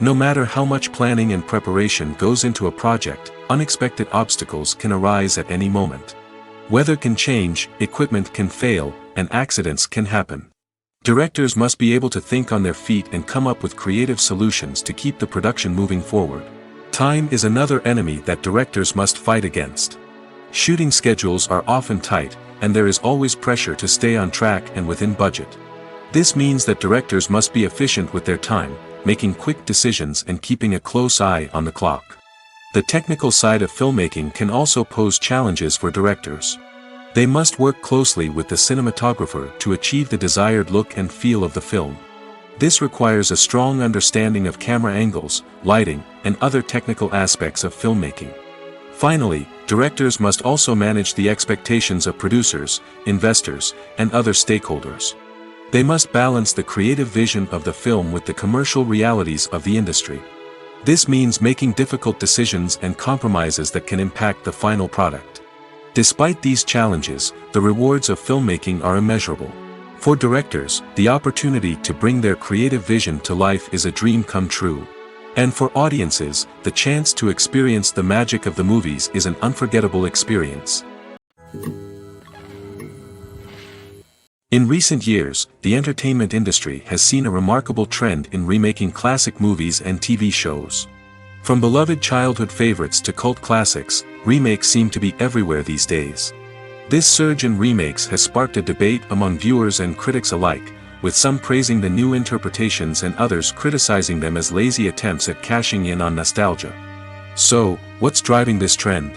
No matter how much planning and preparation goes into a project, unexpected obstacles can arise at any moment. Weather can change, equipment can fail, and accidents can happen. Directors must be able to think on their feet and come up with creative solutions to keep the production moving forward. Time is another enemy that directors must fight against. Shooting schedules are often tight, and there is always pressure to stay on track and within budget. This means that directors must be efficient with their time, making quick decisions and keeping a close eye on the clock. The technical side of filmmaking can also pose challenges for directors. They must work closely with the cinematographer to achieve the desired look and feel of the film. This requires a strong understanding of camera angles, lighting, and other technical aspects of filmmaking. Finally, directors must also manage the expectations of producers, investors, and other stakeholders. They must balance the creative vision of the film with the commercial realities of the industry. This means making difficult decisions and compromises that can impact the final product. Despite these challenges, the rewards of filmmaking are immeasurable. For directors, the opportunity to bring their creative vision to life is a dream come true. And for audiences, the chance to experience the magic of the movies is an unforgettable experience. In recent years, the entertainment industry has seen a remarkable trend in remaking classic movies and TV shows. From beloved childhood favorites to cult classics, remakes seem to be everywhere these days. This surge in remakes has sparked a debate among viewers and critics alike, with some praising the new interpretations and others criticizing them as lazy attempts at cashing in on nostalgia. So, what's driving this trend?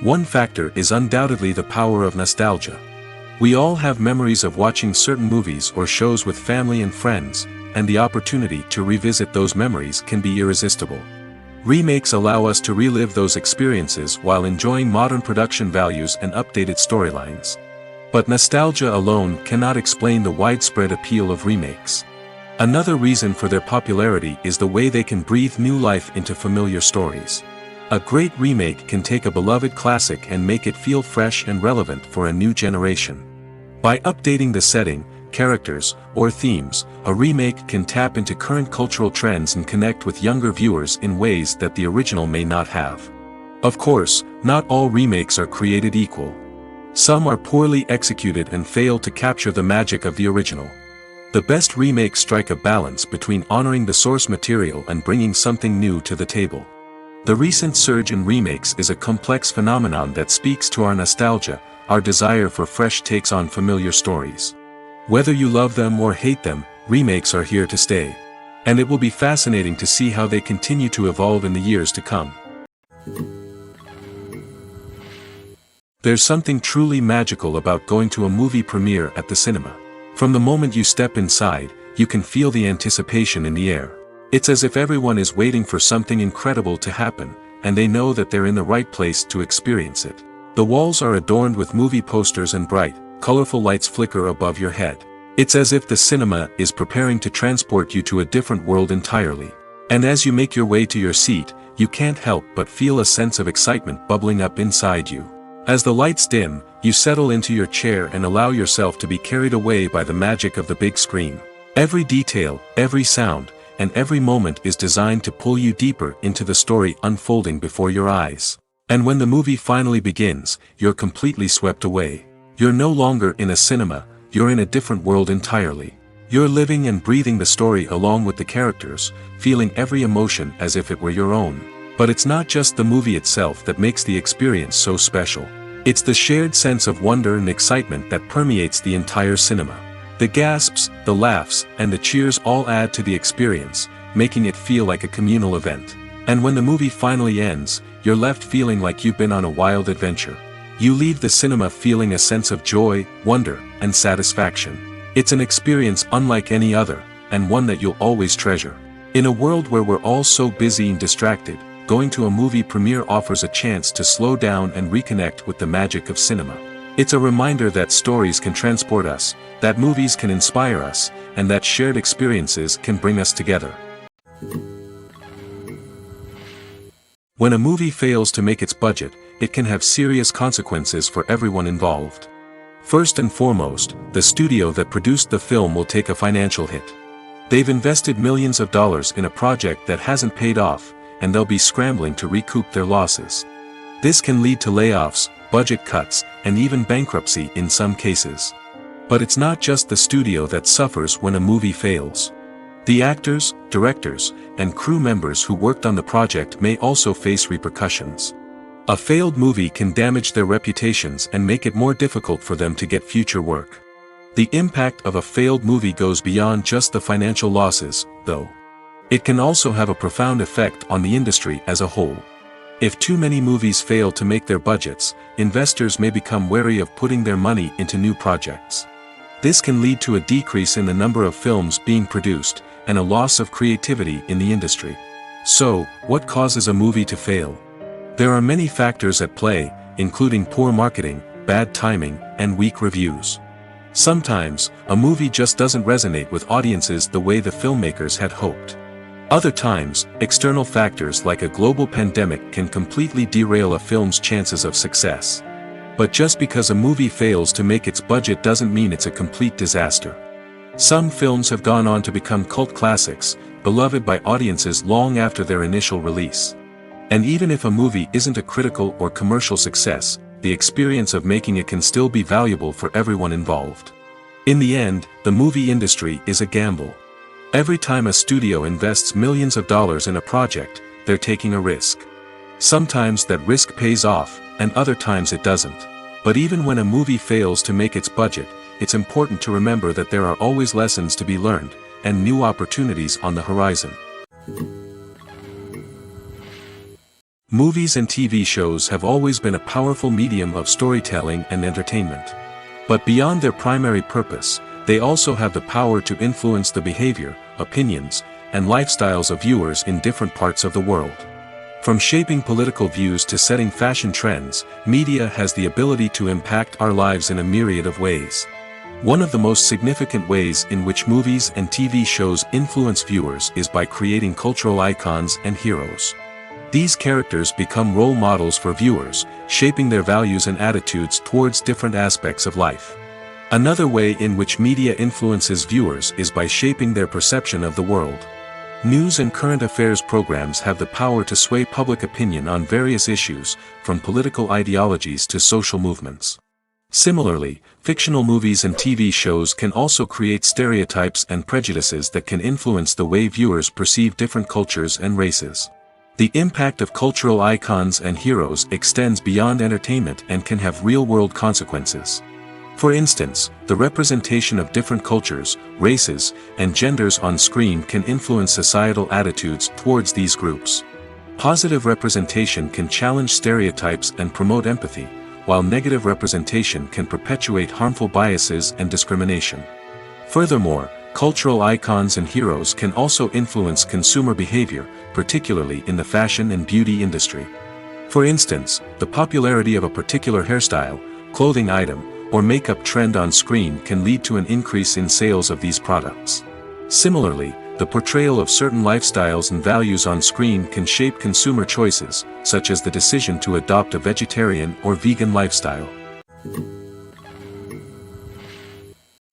One factor is undoubtedly the power of nostalgia. We all have memories of watching certain movies or shows with family and friends, and the opportunity to revisit those memories can be irresistible. Remakes allow us to relive those experiences while enjoying modern production values and updated storylines. But nostalgia alone cannot explain the widespread appeal of remakes. Another reason for their popularity is the way they can breathe new life into familiar stories. A great remake can take a beloved classic and make it feel fresh and relevant for a new generation. By updating the setting, characters, or themes, a remake can tap into current cultural trends and connect with younger viewers in ways that the original may not have. Of course, not all remakes are created equal. Some are poorly executed and fail to capture the magic of the original. The best remakes strike a balance between honoring the source material and bringing something new to the table. The recent surge in remakes is a complex phenomenon that speaks to our nostalgia, our desire for fresh takes on familiar stories. Whether you love them or hate them, remakes are here to stay. And it will be fascinating to see how they continue to evolve in the years to come. There's something truly magical about going to a movie premiere at the cinema. From the moment you step inside, you can feel the anticipation in the air. It's as if everyone is waiting for something incredible to happen, and they know that they're in the right place to experience it. The walls are adorned with movie posters and bright, colorful lights flicker above your head. It's as if the cinema is preparing to transport you to a different world entirely. And as you make your way to your seat, you can't help but feel a sense of excitement bubbling up inside you. As the lights dim, you settle into your chair and allow yourself to be carried away by the magic of the big screen. Every detail, every sound, and every moment is designed to pull you deeper into the story unfolding before your eyes. And when the movie finally begins, you're completely swept away. You're no longer in a cinema, you're in a different world entirely. You're living and breathing the story along with the characters, feeling every emotion as if it were your own. But it's not just the movie itself that makes the experience so special. It's the shared sense of wonder and excitement that permeates the entire cinema. The gasps, the laughs, and the cheers all add to the experience, making it feel like a communal event. And when the movie finally ends, you're left feeling like you've been on a wild adventure. You leave the cinema feeling a sense of joy, wonder, and satisfaction. It's an experience unlike any other, and one that you'll always treasure. In a world where we're all so busy and distracted, going to a movie premiere offers a chance to slow down and reconnect with the magic of cinema. It's a reminder that stories can transport us, that movies can inspire us, and that shared experiences can bring us together. When a movie fails to make its budget, it can have serious consequences for everyone involved. First and foremost, the studio that produced the film will take a financial hit. They've invested millions of dollars in a project that hasn't paid off, and they'll be scrambling to recoup their losses. This can lead to layoffs, budget cuts, and even bankruptcy in some cases. But it's not just the studio that suffers when a movie fails. The actors, directors, and crew members who worked on the project may also face repercussions. A failed movie can damage their reputations and make it more difficult for them to get future work. The impact of a failed movie goes beyond just the financial losses, though. It can also have a profound effect on the industry as a whole. If too many movies fail to make their budgets, investors may become wary of putting their money into new projects. This can lead to a decrease in the number of films being produced, and a loss of creativity in the industry. So, what causes a movie to fail? There are many factors at play, including poor marketing, bad timing, and weak reviews. Sometimes, a movie just doesn't resonate with audiences the way the filmmakers had hoped. Other times, external factors like a global pandemic can completely derail a film's chances of success. But just because a movie fails to make its budget doesn't mean it's a complete disaster. Some films have gone on to become cult classics, beloved by audiences long after their initial release. And even if a movie isn't a critical or commercial success, the experience of making it can still be valuable for everyone involved. In the end, the movie industry is a gamble. Every time a studio invests millions of dollars in a project, they're taking a risk. Sometimes that risk pays off, and other times it doesn't. But even when a movie fails to make its budget, it's important to remember that there are always lessons to be learned, and new opportunities on the horizon. Movies and TV shows have always been a powerful medium of storytelling and entertainment. But beyond their primary purpose, they also have the power to influence the behavior, opinions, and lifestyles of viewers in different parts of the world. From shaping political views to setting fashion trends, media has the ability to impact our lives in a myriad of ways. One of the most significant ways in which movies and TV shows influence viewers is by creating cultural icons and heroes. These characters become role models for viewers, shaping their values and attitudes towards different aspects of life. Another way in which media influences viewers is by shaping their perception of the world. News and current affairs programs have the power to sway public opinion on various issues, from political ideologies to social movements. Similarly, fictional movies and TV shows can also create stereotypes and prejudices that can influence the way viewers perceive different cultures and races. The impact of cultural icons and heroes extends beyond entertainment and can have real-world consequences. For instance, the representation of different cultures, races, and genders on screen can influence societal attitudes towards these groups. Positive representation can challenge stereotypes and promote empathy, while negative representation can perpetuate harmful biases and discrimination. Furthermore, cultural icons and heroes can also influence consumer behavior, particularly in the fashion and beauty industry. For instance, the popularity of a particular hairstyle, clothing item, or makeup trend on screen can lead to an increase in sales of these products. Similarly, the portrayal of certain lifestyles and values on screen can shape consumer choices, such as the decision to adopt a vegetarian or vegan lifestyle.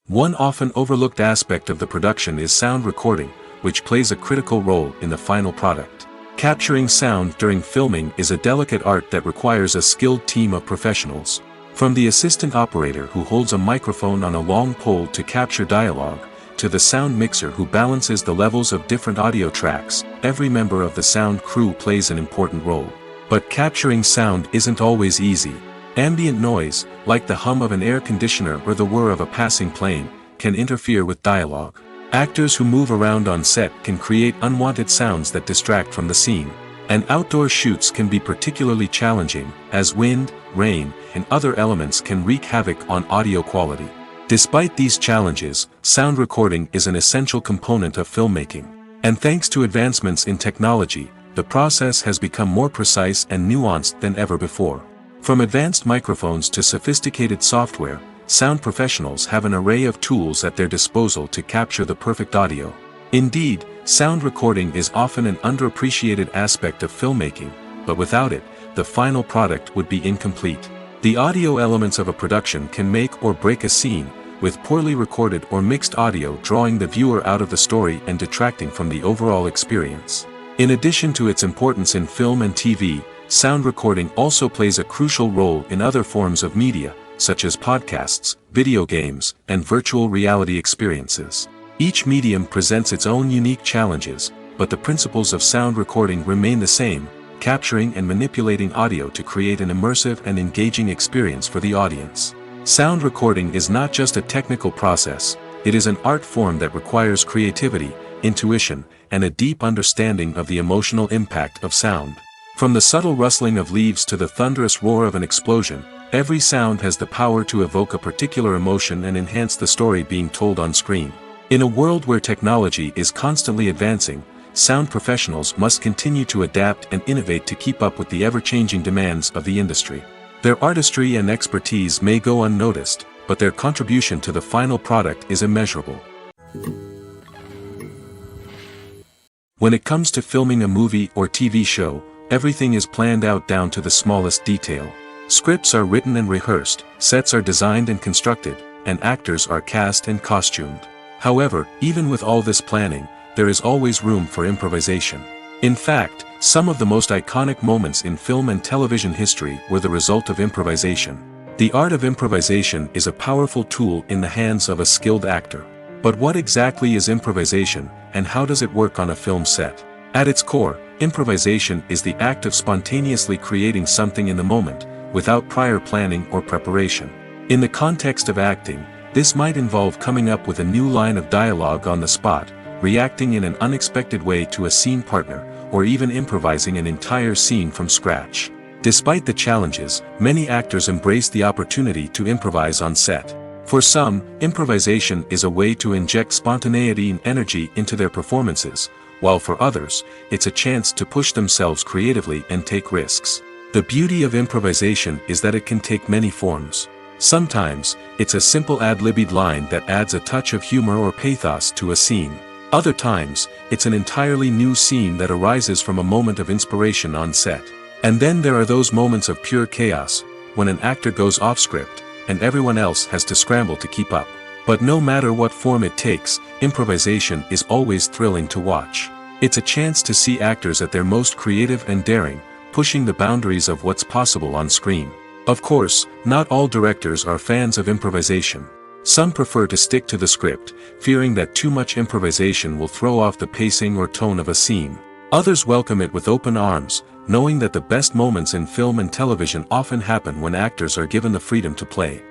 One often overlooked aspect of the production is sound recording, which plays a critical role in the final product. Capturing sound during filming is a delicate art that requires a skilled team of professionals. From the assistant operator who holds a microphone on a long pole to capture dialogue, to the sound mixer who balances the levels of different audio tracks, every member of the sound crew plays an important role. But capturing sound isn't always easy. Ambient noise, like the hum of an air conditioner or the whir of a passing plane, can interfere with dialogue. Actors who move around on set can create unwanted sounds that distract from the scene. And outdoor shoots can be particularly challenging, as wind, rain, and other elements can wreak havoc on audio quality. Despite these challenges, sound recording is an essential component of filmmaking. And thanks to advancements in technology, the process has become more precise and nuanced than ever before. From advanced microphones to sophisticated software, sound professionals have an array of tools at their disposal to capture the perfect audio. Indeed, sound recording is often an underappreciated aspect of filmmaking, but without it, the final product would be incomplete. The audio elements of a production can make or break a scene, with poorly recorded or mixed audio drawing the viewer out of the story and detracting from the overall experience. In addition to its importance in film and TV, sound recording also plays a crucial role in other forms of media, such as podcasts, video games, and virtual reality experiences. Each medium presents its own unique challenges, but the principles of sound recording remain the same, capturing and manipulating audio to create an immersive and engaging experience for the audience. Sound recording is not just a technical process, it is an art form that requires creativity, intuition, and a deep understanding of the emotional impact of sound. From the subtle rustling of leaves to the thunderous roar of an explosion, every sound has the power to evoke a particular emotion and enhance the story being told on screen. In a world where technology is constantly advancing, sound professionals must continue to adapt and innovate to keep up with the ever-changing demands of the industry. Their artistry and expertise may go unnoticed, but their contribution to the final product is immeasurable. When it comes to filming a movie or TV show, everything is planned out down to the smallest detail. Scripts are written and rehearsed, sets are designed and constructed, and actors are cast and costumed. However, even with all this planning, there is always room for improvisation. In fact, some of the most iconic moments in film and television history were the result of improvisation. The art of improvisation is a powerful tool in the hands of a skilled actor. But what exactly is improvisation, and how does it work on a film set? At its core, improvisation is the act of spontaneously creating something in the moment, without prior planning or preparation. In the context of acting, this might involve coming up with a new line of dialogue on the spot, reacting in an unexpected way to a scene partner, or even improvising an entire scene from scratch. Despite the challenges, many actors embrace the opportunity to improvise on set. For some, improvisation is a way to inject spontaneity and energy into their performances, while for others, it's a chance to push themselves creatively and take risks. The beauty of improvisation is that it can take many forms. Sometimes, it's a simple ad-libbed line that adds a touch of humor or pathos to a scene. Other times, it's an entirely new scene that arises from a moment of inspiration on set. And then there are those moments of pure chaos, when an actor goes off script, and everyone else has to scramble to keep up. But no matter what form it takes, improvisation is always thrilling to watch. It's a chance to see actors at their most creative and daring, pushing the boundaries of what's possible on screen. Of course, not all directors are fans of improvisation. Some prefer to stick to the script, fearing that too much improvisation will throw off the pacing or tone of a scene. Others welcome it with open arms, knowing that the best moments in film and television often happen when actors are given the freedom to play.